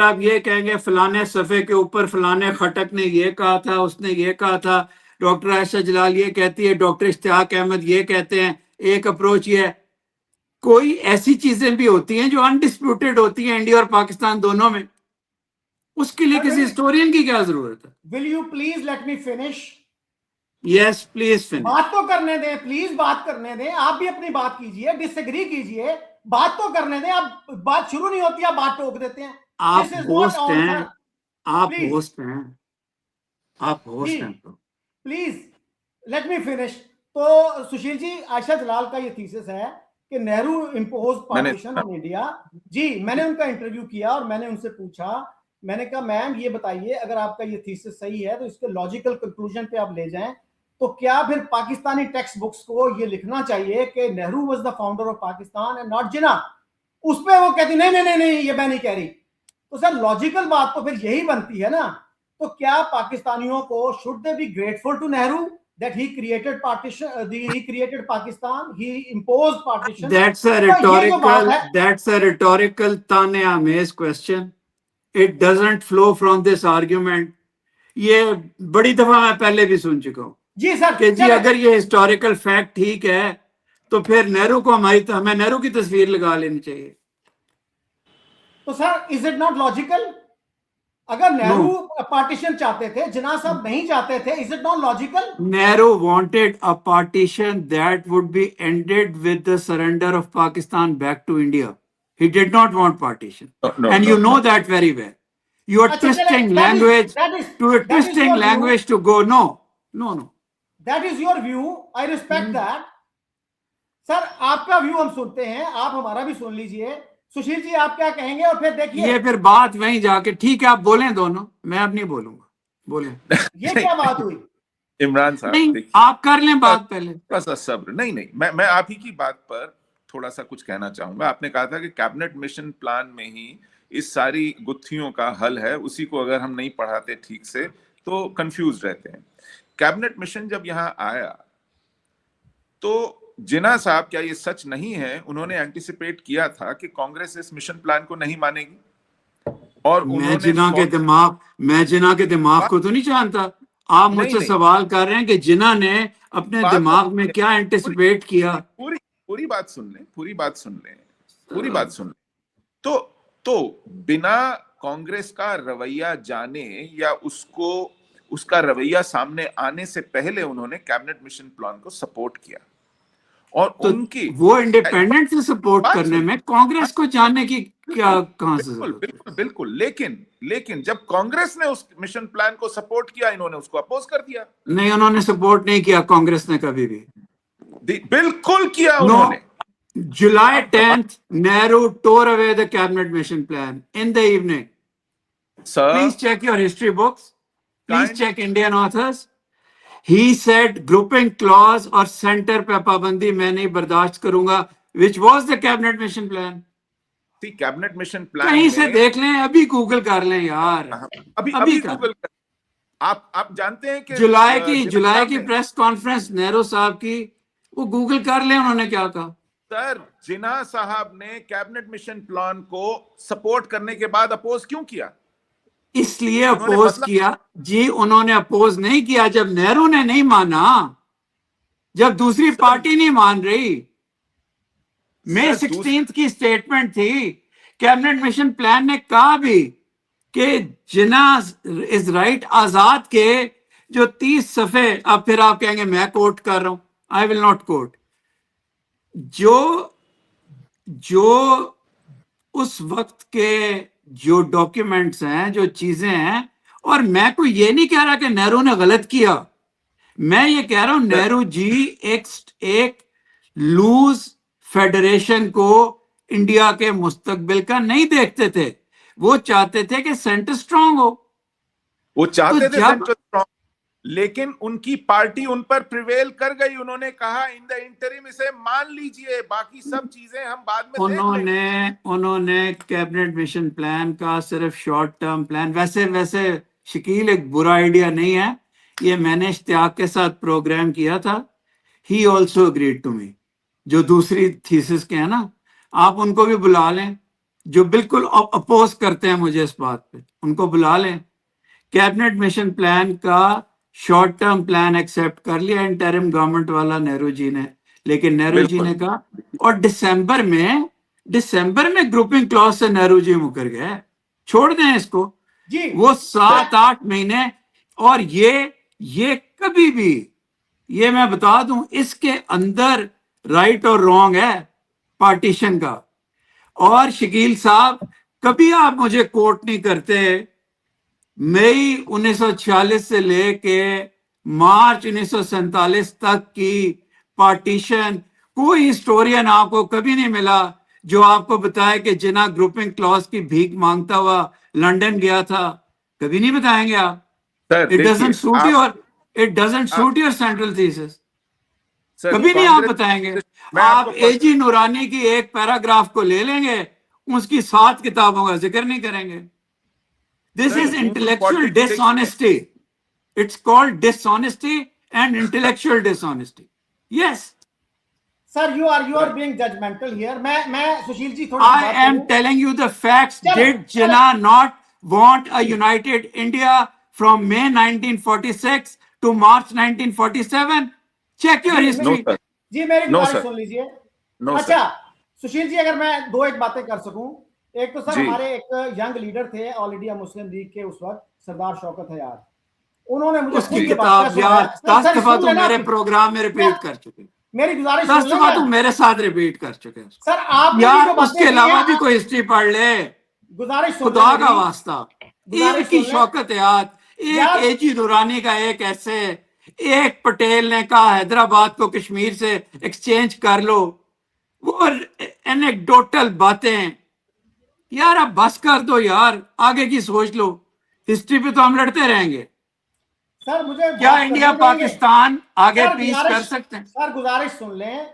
आप ये कहेंगे फलाने सफे के ऊपर फलाने खटक ने ये कहा था, उसने ये कहा था, डॉक्टर आयशा जलाल ये कहती है, डॉक्टर इश्तियाक अहमद ये कहते हैं, एक अप्रोच ये है। कोई ऐसी चीजें भी होती हैं जो अनडिस्प्यूटेड होती हैं इंडिया और पाकिस्तान दोनों में, उसके लिए किसी हिस्टोरियन की क्या जरूरत है? Will you please let me finish? Yes, please finish. बात तो करने दें प्लीज, बात करने दें। आप भी अपनी बात कीजिए, डिसएग्री कीजिए, बात तो करने दें। अब बात शुरू नहीं होती, आप बात टोक देते हैं। आप This is not host on, हैं, sir. आप Please. होस्ट हैं, आप होस्ट जी, हैं तो प्लीज लेट मी फिनिश। तो सुशील जी, आयशा जलाल का ये थीसिस है कि Nehru impose partition on India. जी, मैंने उनका इंटरव्यू किया और मैंने उनसे पूछा, मैंने कहा मैम ये बताइए, अगर आपका ये थीसिस सही है तो इसके लॉजिकल कंक्लूजन पे आप ले जाएं, तो क्या फिर पाकिस्तानी टेक्स्ट बुक्स को ये लिखना चाहिए कि Nehru was the founder of Pakistan and not Jinnah? उस पर वो कहती नहीं नहीं नहीं नहीं, ये मैं नहीं कह रही। तो सर लॉजिकल बात तो फिर यही बनती है ना, तो क्या पाकिस्तानियों को should they be grateful to Nehru that he created partition, he created Pakistan, he imposed partition? that's a तो ये जो बात है, rhetorical ताने आमेज question. It doesn't flow from this argument. ये बड़ी दफा मैं पहले भी सुन चुका हूँ जी सर, कि जी अगर ये हिस्टोरिकल फैक्ट ठीक है तो फिर नेहरू को हमें नेहरू की तस्वीर लगा लेनी चाहिए। तो sir is it not logical? अगर नेहरू पार्टीशन चाहते थे, जिन्ना साहब नहीं चाहते थे, is it not logical? Nehru wanted a partition that would be ended with the surrender of Pakistan back to India. He did not want partition. And you know that very well. You are twisting language to go, no. That is your view. I respect that. Sir आपका view हम सुनते हैं, आप हमारा भी सुन लीजिए। सुशील जी आप क्या कहेंगे? और फिर देखिए, ये फिर बात वहीं जाके, ठीक है आप बोलें दोनों, मैं अब नहीं बोलूंगा, बोलें। ये क्या बात हुई? इमरान साहब नहीं, आप कर लें बात पहले, थोड़ा सा सब्र। नहीं, मैं आप ही की बात पर थोड़ा सा कुछ कहना चाहूंगा। आपने कहा था कि कैबिनेट मिशन प्लान में ही इस सारी गुत्थियों का हल है, उसी को अगर हम नहीं पढ़ाते ठीक से तो कंफ्यूज रहते हैं। कैबिनेट मिशन जब यहां आया तो जिन्ना साहब, क्या ये सच नहीं है, उन्होंने एंटिसिपेट किया था कि कांग्रेस इस मिशन प्लान को नहीं मानेगी? और मैं जिन्ना के दिमाग को तो नहीं जानता। आप मुझसे सवाल कर रहे हैं कि जिन्ना ने अपने दिमाग में क्या एंटिसिपेट किया। पूरी बात सुन लें। तो बिना कांग्रेस का रवैया जाने या उसका रवैया सामने आने से पहले उन्होंने कैबिनेट मिशन प्लान को सपोर्ट किया। और तो उनकी वो इंडिपेंडेंट से सपोर्ट करने में कांग्रेस को जानने की क्या कहां से जरूरत है? बिल्कुल। लेकिन जब कांग्रेस ने उस मिशन प्लान को सपोर्ट किया, इन्होंने उसको अपोज कर दिया। नहीं, उन्होंने सपोर्ट नहीं किया कांग्रेस ने कभी भी। बिल्कुल किया उन्होंने। July 10th, Nehru tore away the cabinet mission plan in the evening. Sir, please check your history books. Please check Indian authors. He said grouping clause और center पे पाबंदी मैं नहीं बर्दाश्त करूंगा, which was the cabinet mission plan. See, cabinet mission plan कहीं से देख लें, अभी गूगल कर लें यार, अभी गूगल कर। आप जानते हैं कि जुलाई की प्रेस कॉन्फ्रेंस नेहरू साहब की, वो गूगल कर लें उन्होंने क्या कहा। सर जिन्ना साहब ने कैबिनेट मिशन प्लान को सपोर्ट करने के बाद अपोज क्यों किया? इसलिए अपोज किया जी, उन्होंने अपोज नहीं किया जब नेहरू ने नहीं माना, जब दूसरी पार्टी नहीं मान रही। मई 16 की स्टेटमेंट थी, कैबिनेट मिशन प्लान ने कहा भी कि जिन्ना इज राइट आजाद के जो 30 सफे, अब फिर आप कहेंगे मैं कोट कर रहा हूं, आई विल नॉट कोट, जो उस वक्त के जो डॉक्यूमेंट्स हैं, जो चीजें हैं, और मैं कोई ये नहीं कह रहा कि नेहरू ने गलत किया, मैं ये कह रहा हूं नेहरू जी एक लूज फेडरेशन को इंडिया के मुस्तकबिल का नहीं देखते थे। वो चाहते थे कि सेंटर स्ट्रांग हो, वो चाहते थे सेंटर स्ट्रांग, लेकिन उनकी पार्टी उन पर प्रिवेल कर गई। उन्होंने कहा इन द इंटरिम इसे मान लीजिए, बाकी सब चीजें हम बाद में देख लेंगे। उन्होंने कैबिनेट मिशन प्लान का सिर्फ शॉर्ट टर्म प्लान, वैसे शकील एक बुरा आइडिया नहीं है, ये मैंने इश्तियाक के साथ प्रोग्राम किया था, he also agreed to me. जो दूसरी थीसिस के हैं ना, आप उनको भी बुला लें, जो बिल्कुल अपोज करते हैं मुझे इस बात पे, उनको बुला लें। कैबिनेट मिशन प्लान का शॉर्ट टर्म प्लान एक्सेप्ट कर लिया इंटरिम गवर्नमेंट वाला नेहरू जी ने, लेकिन नेहरू जी ने कहा, और दिसंबर में ग्रुपिंग क्लॉज से नेहरू जी मुकर गए, छोड़ दें इसको जी। वो 7-8 महीने, और ये कभी भी, ये मैं बता दूं, इसके अंदर राइट और रॉन्ग है पार्टीशन का। और शकील साहब, कभी आप मुझे कोट नहीं करते मई 1946 से लेके मार्च 1947 तक की पार्टीशन। कोई हिस्टोरियन आपको कभी नहीं मिला जो आपको बताए कि जिना ग्रुपिंग क्लॉज की भीख मांगता हुआ लंदन गया था। कभी नहीं बताएंगे आप। Sir it doesn't suit your आप- सेंट्रल थीसिस। सर, कभी नहीं आप कांग्रेस- बताएंगे। मैं आप आपको एजी नूरानी की एक पैराग्राफ को ले लेंगे, उसकी 7 किताबों का जिक्र नहीं करेंगे। This sir, is June intellectual 46 dishonesty. It's called dishonesty and intellectual dishonesty. Yes, sir you are being judgmental here. मैं सुशील जी थोड़ी I am telling you the facts. Did Jinnah not want a united India from May 1946 to March 1947? Check your no history. Sir, जी मेरी No, गुजारिश sir. सुन लीजिए। No अच्छा सुशील जी, अगर मैं एक बातें कर सकूं। एक तो सर जी। हमारे एक यंग लीडर थे ऑल इंडिया मुस्लिम लीग के उस वक्त, सरदार शौकत हयार। उन्होंने मुझे उसकी खुद ये किताब बात यार सुनाया। 10 सर, दफा सुन तुम लेना मेरे आप। प्रोग्राम में रिपीट कर चुके। मेरी गुजारिश 10 सुन दफा लेना तुम मेरे साथ रिपीट कर चुके हैं। सर। आपने भी यार जो बातें उसके की अलावा हैं, भी कोई हिस्ट्री पढ़ ले। गुजारिश सुन खुदा ले का मेरी। वास्ता, गुजारिश एक की सुन ले शौकत याद, एक यार। एजी दुरानी का एक ऐसे, एक पटेल ने कहा हैदराबाद को कश्मीर से एक्सचेंज कर लो। वो एनेक्डोटल बातें यार, अब बस कर दो यार, आगे की सोच लो। हिस्ट्री पे तो हम लड़ते रहेंगे। सर मुझे क्या बात इंडिया करने देंगे? पाकिस्तान आगे सर पीस कर सकते हैं? सर गुजारिश सुन लें,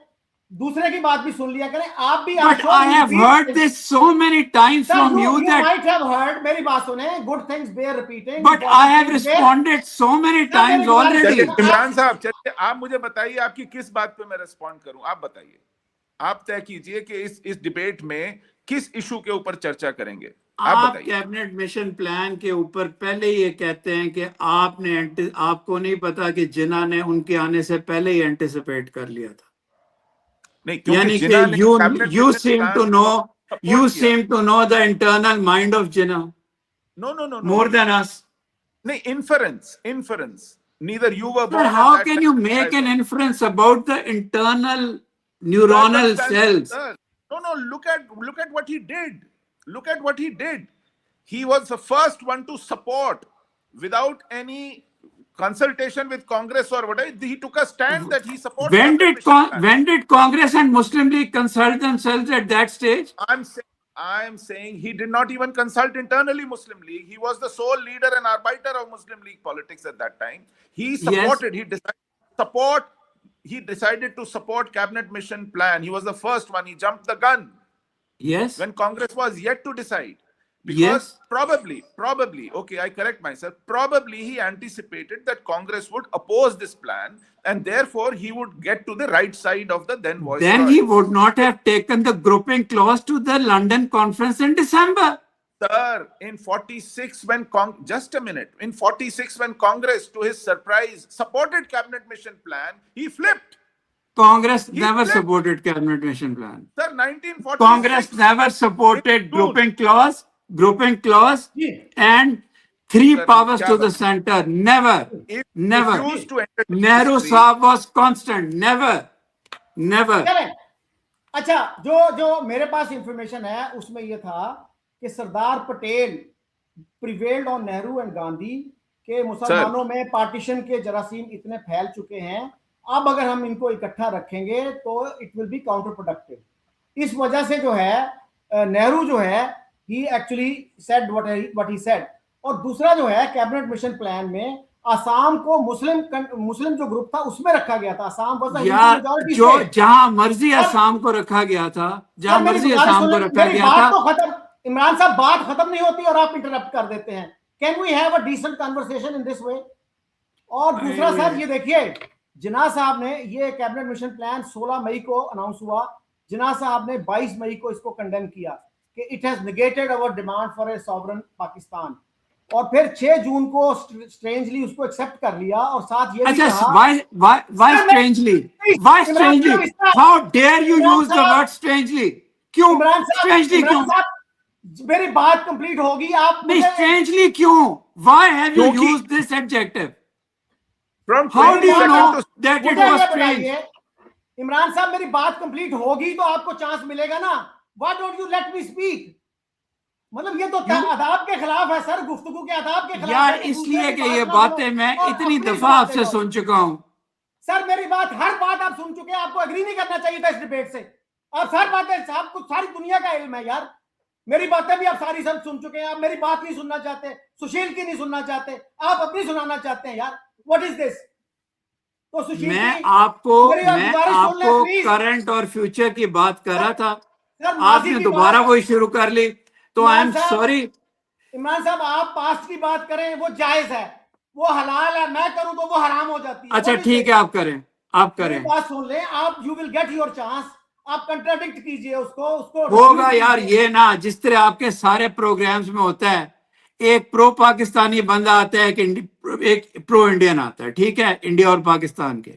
दूसरे की बात भी सुन लिया करें। आप भी But I have heard this so many times from you you that, might have heard। मेरी बात सुने, good things bear repeating. but I have responded so many sir, मेरी times गुजारिश चलिए already. इमरान साहब, चलिए आप मुझे बताइए आपकी किस बात पे मैं रिस्पॉन्ड करूं। आप बताइए, आप तय कीजिए कि इस डिबेट में किस इशू के ऊपर चर्चा करेंगे। आप आप बताइए। कैबिनेट मिशन प्लान के ऊपर पहले ये कहते हैं कि आपको नहीं पता कि जिन्ना ने उनके आने से पहले ही एंटिसिपेट कर लिया था। नहीं, क्योंकि यानी कि जिन्ना ने cabinet you mission seem plan to know support किया। seem to know the internal mind of Jinnah no more than us. नहीं, inference neither you were Sir, born at how that can time you or make I an was. inference about the internal Sir, neuronal but cells? sir, no, look at what he did. Look at what he did. He was the first one to support without any consultation with Congress or whatever. He took a stand that he supports cabinet mission plan. When did Congress and Muslim League consult themselves at that stage? I'm saying he did not even consult internally Muslim League. He was the sole leader and arbiter of Muslim League politics at that time. He supported, he decided to support cabinet mission plan. He was the first one. He jumped the gun. Yes. When Congress was yet to decide. Because Yes. probably, okay, I correct myself. Probably he anticipated that Congress would oppose this plan and therefore he would get to the right side of the then Viceroy. Then he would not have taken the grouping clause to the London conference in December. Sir, in 46 when just a minute, in 46 when Congress to his surprise supported cabinet mission plan, he flipped. Congress never supported cabinet mission plan. Sir, 1946 Congress never supported grouping clause and 3 Sir, powers kya to the baat? center. Never. If Never. refused to enter Nehru history- Saab was constant. Never. चलें। अच्छा, जो मेरे पास information है उसमें यह था कि Sardar Patel prevailed on Nehru and Gandhi के मुसलमानों में पार्टीशन के जरासीम इतने फैल चुके हैं, अब अगर हम इनको इकट्ठा रखेंगे तो it will be counter productive. इस वजह से जो है नेहरू जो है he actually said what he said. और दूसरा जो है कैबिनेट मिशन प्लान में आसाम को मुस्लिम जो ग्रुप था उसमें रखा गया था। आसाम यार जो जहां मर्जी आसाम को रखा गया था, जहां मर्जी आसाम को रखा गया था। तो खत्म, इमरान साहब बात खत्म नहीं होती और आप इंटरप्ट कर देते हैं। Can we have a decent conversation in this way? और दूसरा सर ये देखिए, जिन्ना साहब ने ये कैबिनेट मिशन प्लान 16 मई को अनाउंस हुआ। जिन्ना साहब ने 22 मई को इसको कंडेम किया कि it has negated our demand for a sovereign Pakistan, और फिर 6 जून को स्ट्रेंजली उसको एक्सेप्ट कर लिया और साथ ये भी कहा। Why strangely? How dare you use the word strangely? क्यों strangely? क्यों मेरी बात कंप्लीट होगी, आप नहीं strangely क्यों? Why have you used this adjective? How do you know that it was strange? Imran साहब मेरी बात कंप्लीट होगी तो आपको चांस मिलेगा ना। Why don't you let me speak? मतलब ये तो You- आदाब के खिलाफ है सर, गुफ्तगू के आदाब के खिलाफ यार है कि इसलिए दूसरे की कि ये बात ना बातें सुनो मैं और इतनी अपनी दफा सुनाते आपसे जाओ। सुन चुका हूं। सर मेरी बात, हर बात आप सुन चुके हैं, आपको एग्री नहीं करना चाहिए था इस डिबेट से। और हर बातें आपको सारी दुनिया का इल्म है यार, मेरी बातें भी आप सारी सब सुन चुके हैं, आप मेरी बात नहीं सुनना चाहते, सुशील की नहीं सुनना चाहते, आप अपनी सुनाना चाहते हैं यार, व्हाट इज दिस। तो सुशील जी मैं मेरी आप गुजारिश सुन लें आपको प्लीज। करंट और फ्यूचर की बात कर रहा था, सर माजी आपने की दोबारा बात, वही शुरू कर ली, तो आई एम सॉरी। इमरान साहब आप पास्ट की बात करें वो जायज है, वो हलाल है, मैं करूं तो वो हराम हो जाती है। अच्छा What is ठीक this? है, आप करें, आप मेरी करें। बात सुन लें आप, you will get your chance, आप कंट्राडिक्ट कीजिए उसको, उसको होगा refute यार, कीजिए। ये ना जिस तरह आपके सारे प्रोग्राम्स में होता है, एक प्रो पाकिस्तानी बंदा आता है, एक प्रो इंडियन आता है, ठीक है, इंडिया और पाकिस्तान के,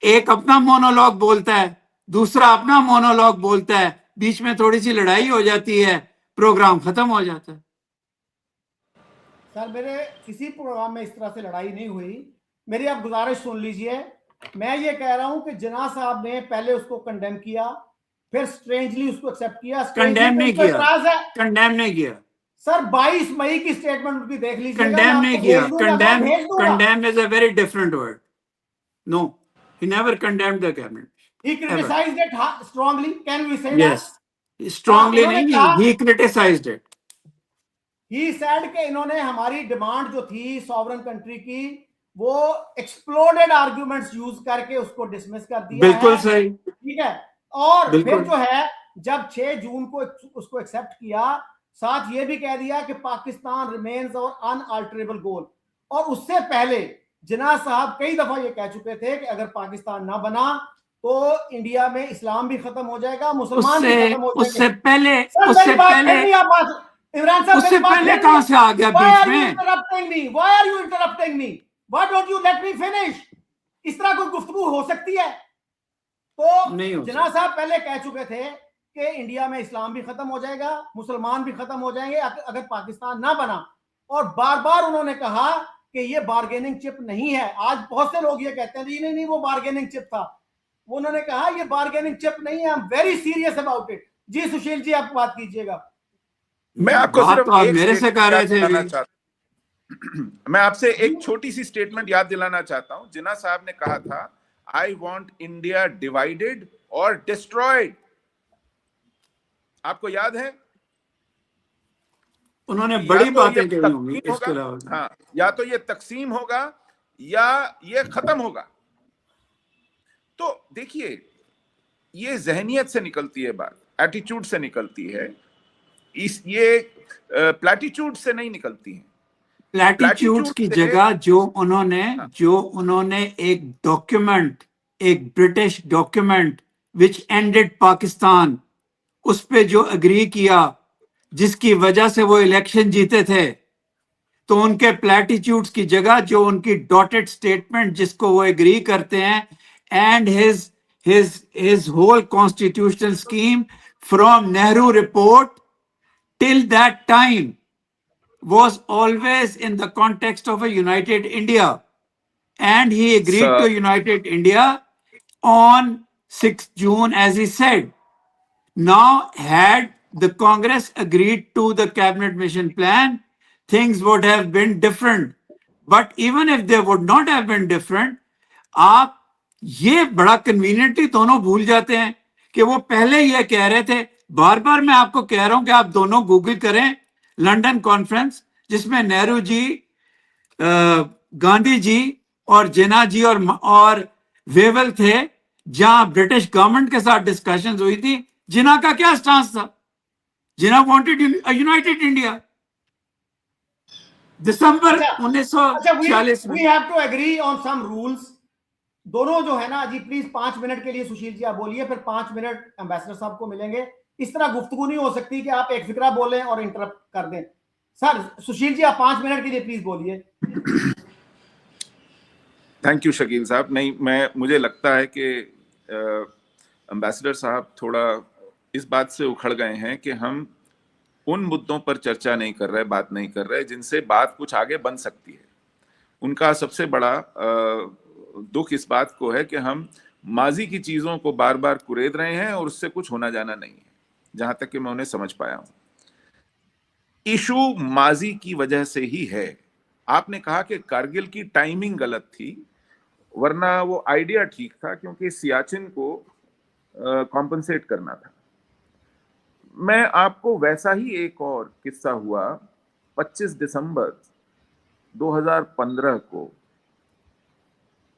एक अपना मोनोलॉग बोलता है, दूसरा अपना मोनोलॉग बोलता है, बीच में थोड़ी सी लड़ाई हो जाती है, प्रोग्राम खत्म हो जाता है। सर मेरे किसी प्रोग्राम में इस तरह से लड़ाई नहीं हुई, मेरी आप गुजारिश सुन लीजिए। मैं ये कह रहा हूं कि जिन्ना साहब ने पहले उसको कंडेम किया, फिर स्ट्रेंजली उसको एक्सेप्ट किया। कंडेम नहीं स्ट्रेंजली किया, एतराज है कंडेम नहीं किया, सर, 22 मई की स्टेटमेंट उनकी देख लीजिएगा, मैं कंडेम नहीं आपको किया। भेज दूंगा, मैं कंडेम, भेज दूंगा। Condemn is a very different word. No, he never condemned the cabinet He ever. criticized it strongly, can we say that? Yes, strongly उन्होंने नहीं, कहा, he criticized it. He said कि इन्होंने हमारी डिमांड जो थी सॉवरन कंट्री की, वो एक्सप्लोडेड आर्गुमेंट्स यूज करके उसको डिसमिस कर दिया बिल्कुल है, सही, ठीक है। और फिर बिल्कुल। जो है जब 6 जून को उसको एक्सेप्ट किया, साथ ये भी कह दिया कि पाकिस्तान रिमेन्स और अनअल्टरेबल गोल। और उससे पहले जिन्ना साहब कई दफा ये कह चुके थे कि अगर पाकिस्तान ना बना तो इंडिया में इस्लाम भी खत्म हो जाएगा, मुसलमान भी खत्म हो जाएंगे। उससे पहले, सर मेरी बात फिर नहीं, आप बात, इमरान साहब मेरी उससे बात पहले फिर नहीं। कहां से आ गया Why बीच are you में? interrupting me? Why are you interrupting me? Why don't you let me finish? इस तरह कोई गुफ्तगू हो सकती है? नहीं तो हो जिन्ना साहब पहले कह चुके थे कि इंडिया में इस्लाम भी खत्म हो जाएगा, मुसलमान भी खत्म हो जाएंगे अगर पाकिस्तान ना बना। और बार बार उन्होंने कहा कि ये बार्गेनिंग चिप नहीं है। आज बहुत से लोग ये कहते हैं नहीं नहीं वो बार्गेनिंग चिप था, वो उन्होंने कहा ये बार्गेनिंग चिप नहीं है, I am very serious about it. जी सुशील जी आप बात कीजिएगा। मैं आपको बात सिर्फ तो आप एक मेरे से कर रहे थे दिलाना अभी। चाहता मैं आपसे एक छोटी सी स्टेटमेंट याद दिलाना चाहता हूं। जिन्ना साहब ने कहा था, आई वॉन्ट इंडिया डिवाइडेड और डिस्ट्रॉयड। आपको याद है? उन्होंने या बड़ी तो ये बातें कही होंगी तकसीम इसके होगा, अलावा। हाँ, या तो ये तकसीम होगा या ये खत्म होगा। तो देखिए, ये जहनियत से निकलती है बात, एटीट्यूड से निकलती है, ये प्लैटिट्यूड से नहीं निकलती है। प्लैटिट्यूड्स की से, जगह हाँ, जो उन्होंने एक डॉक्यूमेंट, एक British document which ended Pakistan, उस पे जो एग्री किया, जिसकी वजह से वो इलेक्शन जीते थे, तो उनके प्लैटिट्यूड्स की जगह जो उनकी डॉटेड स्टेटमेंट जिसको वो एग्री करते हैं, and his whole constitutional scheme from Nehru report till that time was always in the context of a united India, and he agreed to united India on 6th June as he said. Now, had the Congress agreed to the cabinet mission plan, things would have been different. But even if they would not have been different, आप ये बड़ा conveniently दोनों भूल जाते हैं कि वो पहले ये कह रहे थे। बार बार मैं आपको कह रहा हूं कि आप दोनों गूगल करें लंदन कॉन्फ्रेंस, जिसमें नेहरू जी, गांधी जी और जिन्ना जी और वेवल थे, जहां ब्रिटिश गवर्नमेंट के साथ डिस्कशंस हुई थी। जिन्ना का क्या स्टांस था? Jinnah wanted united India, December 1946 में। We have to agree on some rules. दोनों जो है ना जी, प्लीज 5 मिनट के लिए सुशील जी आप बोलिए, फिर 5 मिनट एम्बेसडर साहब को मिलेंगे। इस तरह गुफ्तगू नहीं हो सकती कि आप एक फिक्रा बोलें और इंटरप्ट कर दें। सर सुशील जी आप 5 मिनट के लिए प्लीज बोलिए। थैंक यू शकील साहब। नहीं, मुझे लगता है कि एम्बेसडर साहब थोड़ा इस बात से उखड़ गए हैं कि हम उन मुद्दों पर चर्चा नहीं कर रहे, बात नहीं कर रहे जिनसे बात कुछ आगे बन सकती है। उनका सबसे बड़ा दुख इस बात को है कि हम माजी की चीजों को बार बार कुरेद रहे हैं और उससे कुछ होना जाना नहीं है, जहां तक कि मैं उन्हें समझ पाया हूं। इशू माजी की वजह से ही है। आपने कहा कि कारगिल की टाइमिंग गलत थी, वरना वो आइडिया ठीक था, क्योंकि सियाचिन को कॉम्पनसेट करना था। मैं आपको वैसा ही एक और किस्सा हुआ, 25 दिसंबर 2015 को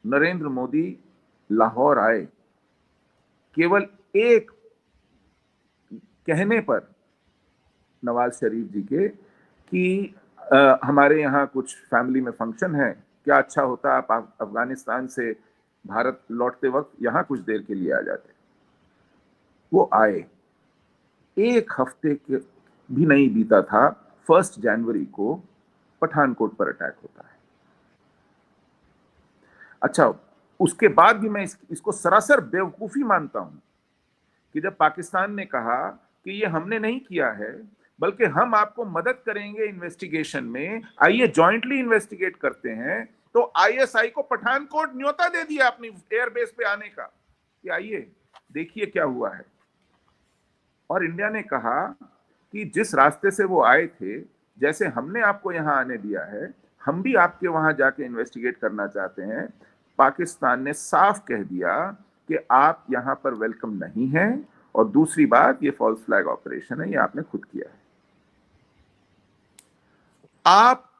नरेंद्र मोदी लाहौर आए, केवल एक कहने पर नवाज शरीफ जी के कि हमारे यहाँ कुछ फैमिली में फंक्शन है, क्या अच्छा होता आप अफगानिस्तान से भारत लौटते वक्त यहाँ कुछ देर के लिए आ जाते। वो आए, एक हफ्ते के भी नहीं बीता था, 1 जनवरी को पठानकोट पर अटैक होता है। अच्छा, उसके बाद भी मैं इसको सरासर बेवकूफी मानता हूं कि जब पाकिस्तान ने कहा कि ये हमने नहीं किया है, बल्कि हम आपको मदद करेंगे इन्वेस्टिगेशन में, आइए जॉइंटली इन्वेस्टिगेट करते हैं, तो आईएसआई को पठानकोट न्योता दे दिया अपनी एयरबेस पे आने का कि आइए देखिए क्या हुआ है। और इंडिया ने कहा कि जिस रास्ते से वो आए थे, जैसे हमने आपको यहां आने दिया है, हम भी आपके वहां जाके इन्वेस्टिगेट करना चाहते हैं। पाकिस्तान ने साफ कह दिया कि आप यहां पर वेलकम नहीं हैं, और दूसरी बात, ये फॉल्स फ्लैग ऑपरेशन है, ये आपने खुद किया है। आप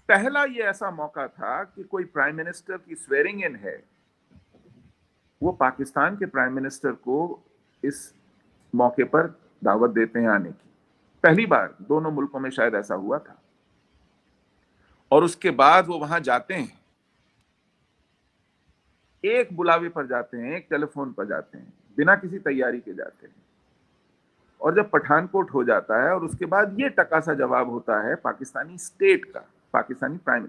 पहला ये ऐसा मौका था कि कोई प्राइम मिनिस्टर की स्वेरिंग इन है, वो पाकिस्तान के प्राइम मिनिस्टर को इस मौके पर दावत देते हैं आने की। पहली बार दोनों मुल्कों में शायद ऐसा हुआ था। और उसके बाद वो वहां जाते हैं, एक बुलावे पर जाते हैं, एक टेलीफोन पर जाते हैं, बिना किसी तैयारी के जाते हैं। और जब पठानकोट हो जाता है, और उसके बाद ये टका सा जवाब होता है पाकिस्तानी स्टेट का, पाकिस्तानी प्राइम।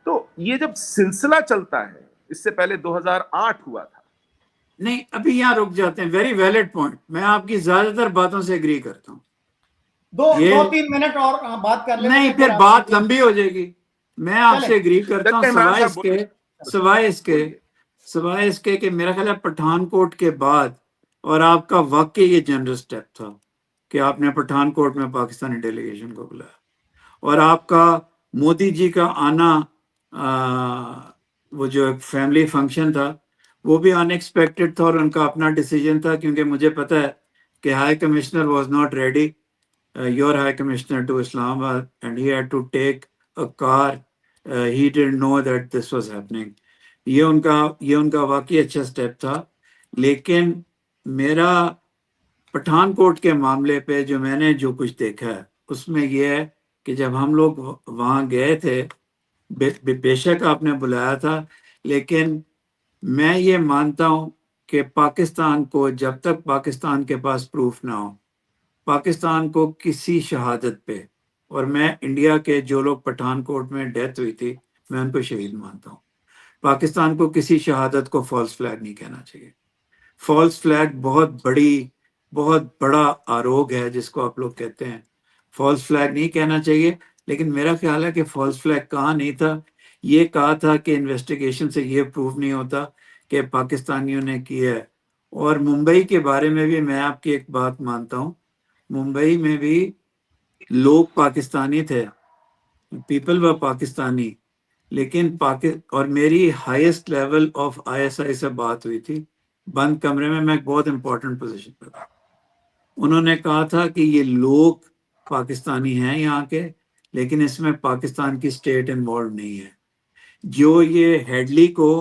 तो ये जब सिलसिला चलता है, इससे पहले 2008 हुआ था। नहीं, अभी यहाँ रुक जाते हैं। वेरी वैलिड पॉइंट, मैं आपकी ज्यादातर बातों से एग्री करता हूँ। 2-3 मिनट और बात कर लेते हैं। नहीं, फिर बात लंबी हो जाएगी। मैं आपसे एग्री करता हूँ, सवाए इसके कि मेरा ख्याल है पठानकोट के बाद, और आपका वाकई ये जनरल स्टेप था कि आपने पठानकोट में पाकिस्तानी डेलीगेशन को बुलाया, और आपका मोदी जी का आना, वो जो फैमिली फंक्शन था, वो भी अनएक्सपेक्टेड था, और उनका अपना डिसीजन था, क्योंकि मुझे पता है कि high commissioner was not ready, your high commissioner to Islamabad, and he had to take a car. He didn't know that this was happening. ये उनका वाकई अच्छा स्टेप था। लेकिन मेरा पठानकोट के मामले पे जो मैंने जो कुछ देखा है, उसमें यह है कि जब हम लोग वहाँ गए थे, बेशक आपने बुलाया था, लेकिन मैं ये मानता हूँ कि पाकिस्तान को, जब तक पाकिस्तान के पास प्रूफ ना हो, पाकिस्तान को किसी शहादत पे, और मैं इंडिया के जो लोग पठानकोट में डेथ हुई थी, मैं उनको शहीद मानता हूँ, पाकिस्तान को किसी शहादत को फॉल्स फ्लैग नहीं कहना चाहिए। फॉल्स फ्लैग बहुत बड़ा आरोग है जिसको आप लोग कहते हैं, फॉल्स फ्लैग नहीं कहना चाहिए। लेकिन मेरा ख्याल है कि फॉल्स फ्लैग कहाँ नहीं था, ये कहा था कि इन्वेस्टिगेशन से ये प्रूव नहीं होता कि पाकिस्तानियों ने किया है। और मुंबई के बारे में भी मैं आपकी एक बात मानता हूँ, मुंबई में भी लोग पाकिस्तानी थे, पीपल व पाकिस्तानी, लेकिन और मेरी हाईएस्ट लेवल ऑफ आईएसआई से बात हुई थी बंद कमरे में, मैं एक बहुत इंपॉर्टेंट पोजीशन पर था। उन्होंने कहा था कि ये लोग पाकिस्तानी हैं यहाँ के, लेकिन इसमें पाकिस्तान की स्टेट इन्वॉल्व नहीं है। जो ये हेडली को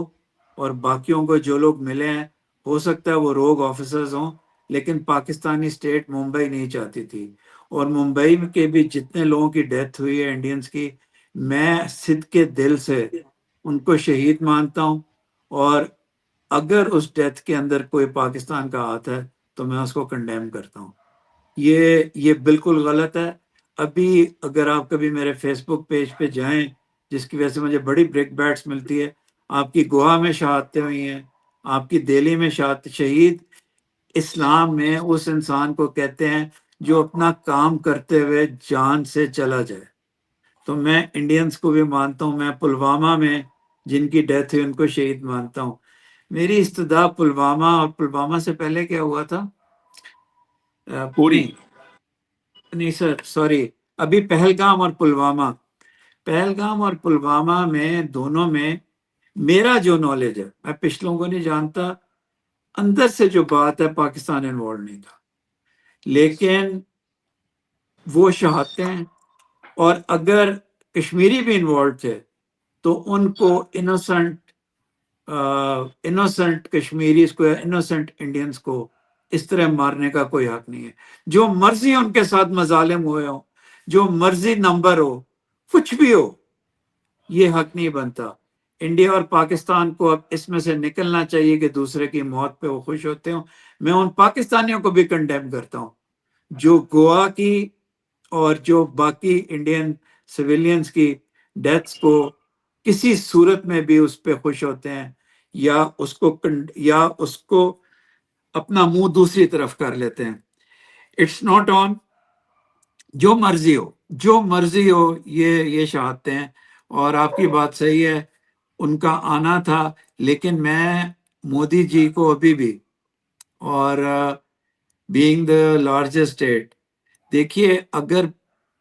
और बाकियों को जो लोग मिले हैं, हो सकता है वो रोग ऑफिसर्स हों, लेकिन पाकिस्तानी स्टेट मुंबई नहीं चाहती थी। और मुंबई के भी जितने लोगों की डेथ हुई है इंडियंस की, मैं सिद्ध के दिल से उनको शहीद मानता हूँ, और अगर उस डेथ के अंदर कोई पाकिस्तान का हाथ है तो मैं उसको कंडेम करता हूँ। ये बिल्कुल गलत है। अभी अगर आप कभी मेरे फेसबुक पेज पे जाएं, जिसकी वजह से मुझे बड़ी ब्रेक बैट्स मिलती है, आपकी गोवा में शहादतें हुई हैं, आपकी दिल्ली में शहीद इस्लाम में उस इंसान को कहते हैं जो अपना काम करते हुए जान से चला जाए। तो मैं इंडियंस को भी मानता हूँ, मैं पुलवामा में जिनकी डेथ हुई उनको शहीद मानता हूँ। मेरी इस्तदा पुलवामा, और पुलवामा से पहले क्या हुआ था, उरी। नहीं सर, सॉरी, अभी पहलगाम और पुलवामा में दोनों में मेरा जो नॉलेज है, मैं पिछलों को नहीं जानता, अंदर से जो बात है पाकिस्तान इन्वॉल्व नहीं था, लेकिन वो चाहते हैं, और अगर कश्मीरी भी इन्वॉल्व थे तो उनको इनोसेंट कश्मीरीज को या इनोसेंट इंडियंस को इस तरह मारने का कोई हक नहीं है। जो मर्जी उनके साथ मजालिम हुए हो, जो मर्जी नंबर हो, कुछ भी हो, ये हक नहीं बनता। इंडिया और पाकिस्तान को अब इसमें से निकलना चाहिए कि दूसरे की मौत पे वो खुश होते हो। मैं उन पाकिस्तानियों को भी कंडेम करता हूँ जो गोवा की और जो बाकी इंडियन सिविलियंस की डेथ्स को किसी सूरत में भी उस पर खुश होते हैं या उसको अपना मुंह दूसरी तरफ कर लेते हैं। इट्स नॉट ऑन, जो मर्जी हो ये चाहते हैं। और आपकी बात सही है, उनका आना था, लेकिन मैं मोदी जी को अभी भी, और बीइंग द लार्जेस्ट स्टेट, देखिए अगर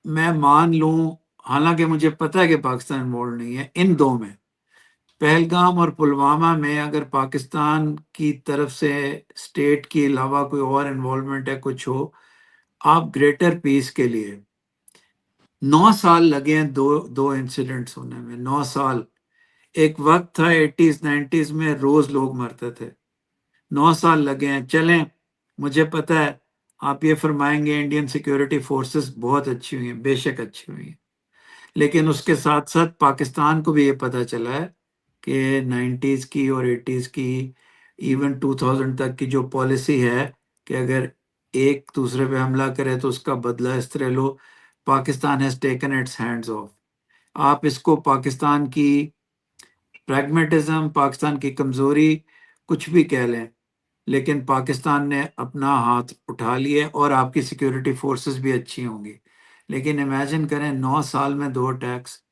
मैं मान लूं, हालांकि मुझे पता है कि पाकिस्तान इन्वॉल्व नहीं है इन दो में, पहलगाम और पुलवामा में अगर पाकिस्तान की तरफ से स्टेट के अलावा कोई और इन्वॉल्वमेंट है, कुछ हो, आप ग्रेटर पीस के लिए 9 साल लगे हैं दो इंसिडेंट्स होने में, 9 साल। एक वक्त था 80s 90s में रोज लोग मरते थे, 9 साल लगे हैं। चलें, मुझे पता है आप ये फरमाएंगे इंडियन सिक्योरिटी फोर्सेस बहुत अच्छी हुई हैं, बेशक अच्छी हुई हैं, लेकिन उसके साथ साथ पाकिस्तान को भी ये पता चला है कि 90s की और 80s की, इवन 2000 तक की जो पॉलिसी है कि अगर एक दूसरे पे हमला करे तो उसका बदला इस तरह लो, Pakistan has taken its hands off. आप इसको पाकिस्तान की प्रैग्मेटिज्म, पाकिस्तान की कमजोरी, कुछ भी कह लें, लेकिन पाकिस्तान ने अपना हाथ उठा लिया और आपकी सिक्योरिटी फोर्सेस भी अच्छी होंगी। लेकिन इमेजिन करें 9 साल में 2 अटैक्स,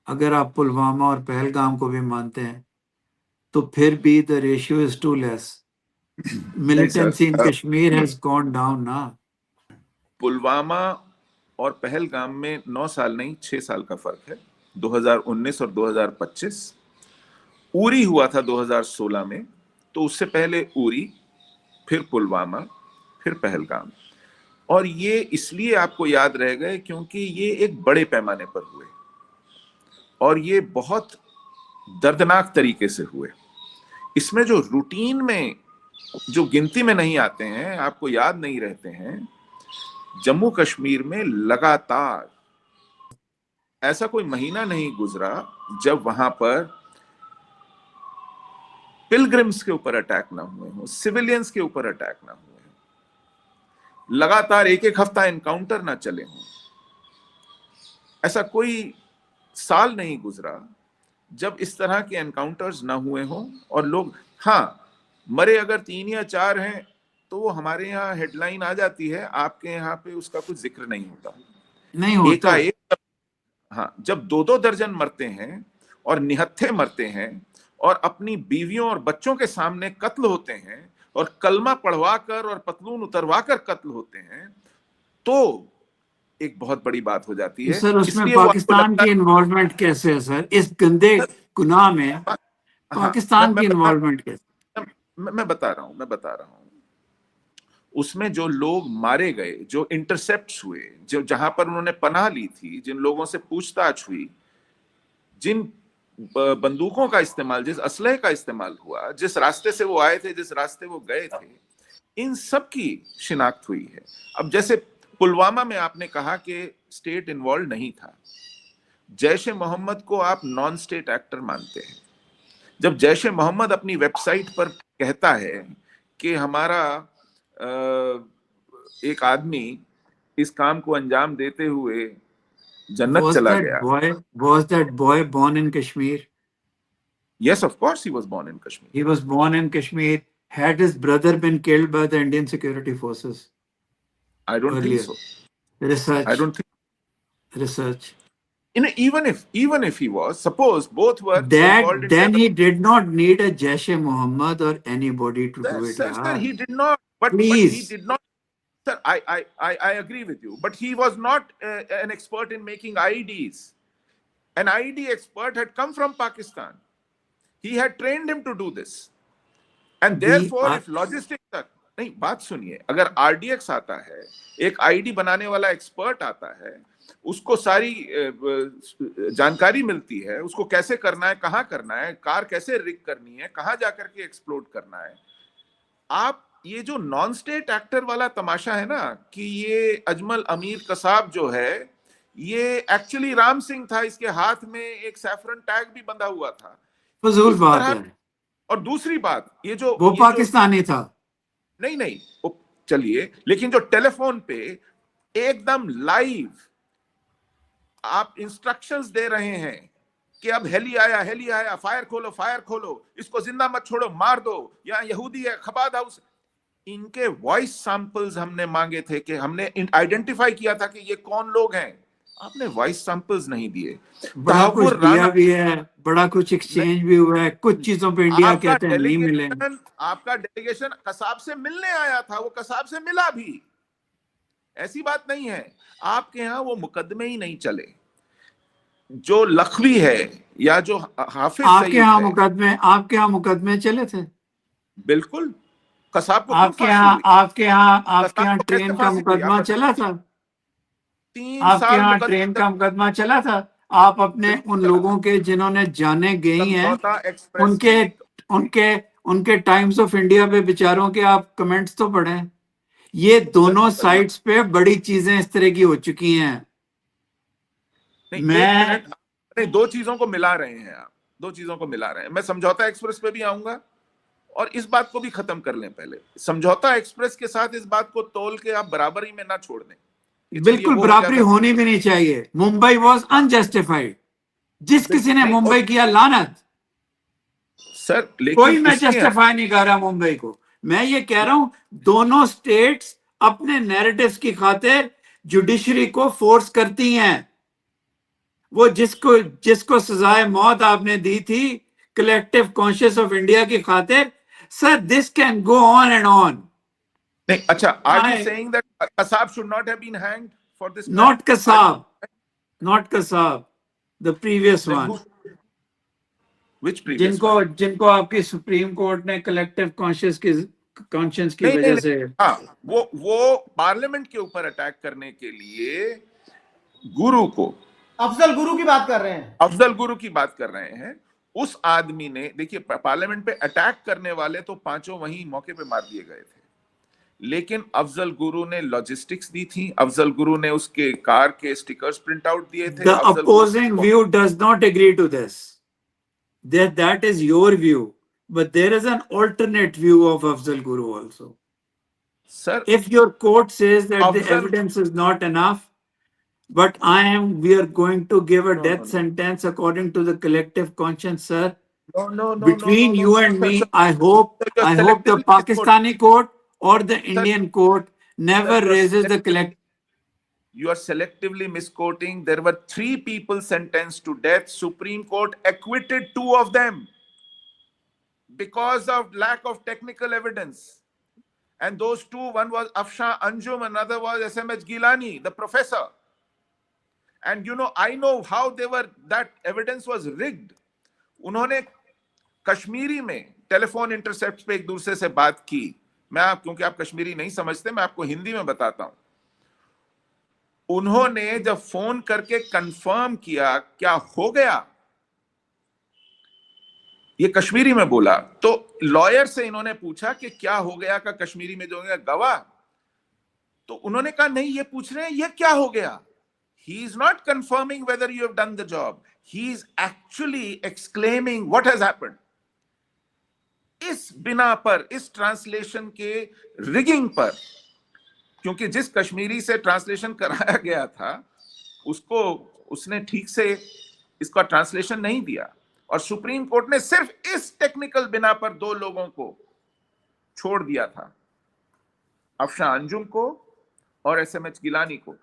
अगर आप पुलवामा और पहलगाम को भी मानते हैं तो फिर भी the ratio is too less. Militancy in Kashmir has gone down ना। पुलवामा और पहलगाम में 9 साल नहीं 6 साल का फर्क है, 2019 और 2025। उरी हुआ था 2016 में, तो उससे पहले उरी, फिर पुलवामा, फिर पहलगाम। और ये इसलिए आपको याद रह गए क्योंकि ये एक बड़े पैमाने पर हुए और ये बहुत दर्दनाक तरीके से हुए। इसमें जो रूटीन में जो गिनती में नहीं आते हैं, आपको याद नहीं रहते हैं, जम्मू कश्मीर में लगातार ऐसा कोई महीना नहीं गुजरा जब वहां पर पिलग्रिम्स के ऊपर अटैक ना हुए हो, सिविलियंस के ऊपर अटैक ना हुए हो, लगातार एक हफ्ता एनकाउंटर ना चले हों। ऐसा कोई साल नहीं गुजरा जब इस तरह के एनकाउंटर्स ना हुए हों और लोग, हाँ, मरे अगर 3 या 4 हैं तो वो हमारे यहाँ हेडलाइन आ जाती है, आपके यहाँ पे उसका कुछ जिक्र नहीं होता। एक, हाँ, जब 2-2 दर्जन मरते हैं और निहत्थे मरते हैं और अपनी बीवियों और बच्चों के सामने कत्ल होते हैं और कलमा पढ़वा कर और पतलून उतरवा कर कत्ल होते हैं, तो एक बहुत बड़ी बात हो जाती है। सर, उसमें पाकिस्तान की इन्वॉल्वमेंट कैसे है सर? इस गंदे गुनाह में पाकिस्तान की इन्वॉल्वमेंट कैसे? मैं बता रहा हूं। उसमें जो लोग मारे गए, जो इंटरसेप्ट्स हुए, जो जहां पर उन्होंने पनाह ली थी, जिन लोगों से पूछताछ हुई, जिन बंदूकों का इस्तेमाल, जिस असलहे का इस्तेमाल हुआ, जिस रास्ते से वो आए थे, जिस रास्ते वो गए थे, इन सब की शिनाख्त हुई है। अब जैसे पुलवामा में आपने कहा कि स्टेट इन्वॉल्व नहीं था, जैश ए मोहम्मद को आप नॉन स्टेट एक्टर मानते हैं। जब जैश ए मोहम्मद अपनी वेबसाइट पर कहता है कि हमारा एक आदमी इस काम को अंजाम देते हुए जन्नत चला गया। Was that boy born in Kashmir? Yes, of course he was born in Kashmir. He was born in Kashmir. Had his brother been killed by the Indian security forces? I don't think so. Research. I don't think. Research. Even if he was, suppose both were involved, then he did not need a Jaish-e-Mohammed or anybody to do it. Sir, he did not. But Please. he did not. Sir, I agree with you, but he was not an expert in making IEDs. An IED expert had come from Pakistan. He had trained him to do this. And therefore, if logistics तक नहीं, बात सुनिए, अगर RDX आता है, एक IED बनाने वाला एक्सपर्ट आता है, उसको सारी जानकारी मिलती है, उसको कैसे करना है, कहाँ करना है, कार कैसे रिग करनी है, कहाँ जाकर के एक्सप्लोड करना है. आप ये जो नॉन स्टेट एक्टर वाला तमाशा है ना, कि ये अजमल अमीर कसाब जो है, ये एक्चुअली राम सिंह था, इसके हाथ में एक सैफरन टैग भी बंधा हुआ था. फजूल बात है. और दूसरी बात, ये जो वो पाकिस्तानी था. नहीं, चलिए, लेकिन जो टेलीफोन पे एकदम लाइव आप इंस्ट्रक्शंस दे रहे हैं कि अब हेली आया, फायर खोलो, इसको जिंदा मत छोड़ो, मार दो, यहाँ यहूदी है, खपा दो. इनके वॉइस सैंपल्स हमने मांगे थे, कि हमने आइडेंटिफाई किया था कि ये कौन लोग हैं. आपने वॉइस सैंपल्स नहीं दिए. बड़ा कुछ दिया भी है, बड़ा कुछ एक्सचेंज भी हुआ है, कुछ चीजों पे इंडिया कहते हैं नहीं मिले. आपका डेलीगेशन कसाब से मिलने आया था, वो कसाब से मिला भी, ऐसी बात नहीं है. आपके यहाँ वो मुकदमे ही नहीं चले. जो लखवी है या जो हाफिज आपके यहाँ मुकदमे चले थे. बिल्कुल. कसाब को आपके यहाँ ट्रेन का मुकदमा चला था. 3 आपके साल यहाँ ट्रेन का मुकदमा चला था. आप अपने उन लोगों के जिन्होंने जाने गई हैं, उनके टाइम्स ऑफ इंडिया पे बेचारों के आप कमेंट्स तो पढ़ें. ये दोनों साइट्स पे बड़ी चीजें इस तरह की हो चुकी हैं. मैं 2 चीजों को मिला रहे हैं आप, 2 चीजों को मिला रहे हैं. मैं समझौता एक्सप्रेस पे भी आऊंगा, और इस बात को भी खत्म कर लें. पहले समझौता एक्सप्रेस के साथ इस बात को तोल के आप बराबरी में ना छोड़ दें. बिल्कुल बराबरी होनी भी नहीं चाहिए. Mumbai was unjustified. जिस किसी ने मुंबई किया, लानत. सर, कोई मैं जस्टिफाई नहीं कर रहा मुंबई को. मैं ये कह रहा हूं, दोनों स्टेट्स अपने नैरेटिव्स की खातिर जुडिशरी को फोर्स करती हैं. वो जिसको सजाए मौत आपने दी थी कलेक्टिव कॉन्शियस ऑफ इंडिया की खातिर, sir, this can go on and on. नहीं, अच्छा, are you saying that Kasab should not have been hanged for this? Not Kasab, the previous one. Which previous? जिनको आपकी सुप्रीम कोर्ट ने collective conscious की वजह से, हाँ, वो पार्लियामेंट के ऊपर अटैक करने के लिए गुरु को, अफजल गुरु की बात कर रहे हैं. उस आदमी ने, देखिए, पार्लियामेंट पे अटैक करने वाले तो 5 वहीं मौके पे मार दिए गए थे, लेकिन अफजल गुरु ने लॉजिस्टिक्स दी थी. अफजल गुरु ने उसके कार के स्टिकर्स प्रिंट आउट दिए थे. The opposing view does not agree to this. That is your view, but there is an alternate view of Afzal Guru also. Sir, if your court says that the evidence is not enough, but we are going to give a death sentence according to the collective conscience, sir. Between you and me, I hope the Pakistani court or the Indian court never raises the collective. You are selectively misquoting. There were 3 people sentenced to death. Supreme Court acquitted 2 of them because of lack of technical evidence. And those 2, one was Afshan Anjum, another was SMH Gilani, the professor. And I know how that evidence was rigged. उन्होंने कश्मीरी में telephone intercept पे एक दूसरे से बात की. क्योंकि आप कश्मीरी नहीं समझते, मैं आपको हिंदी में बताता हूं. उन्होंने जब फोन करके कंफर्म किया क्या हो गया, ये कश्मीरी में बोला, तो लॉयर से इन्होंने पूछा कि क्या हो गया का कश्मीरी में जो गवाह, तो उन्होंने कहा नहीं, ये पूछ रहे हैं ये क्या हो गया. He is not confirming whether you have done the job. He is actually exclaiming what has happened. इस बिना पर, इस ट्रांसलेशन के रिगिंग पर, क्योंकि जिस कश्मीरी से ट्रांसलेशन कराया गया था उसने ठीक से इसका ट्रांसलेशन नहीं दिया, और सुप्रीम कोर्ट ने सिर्फ इस टेक्निकल बिना पर 2 लोगों को छोड़ दिया था, अफशान अंजुम को और SMH गिलानी को.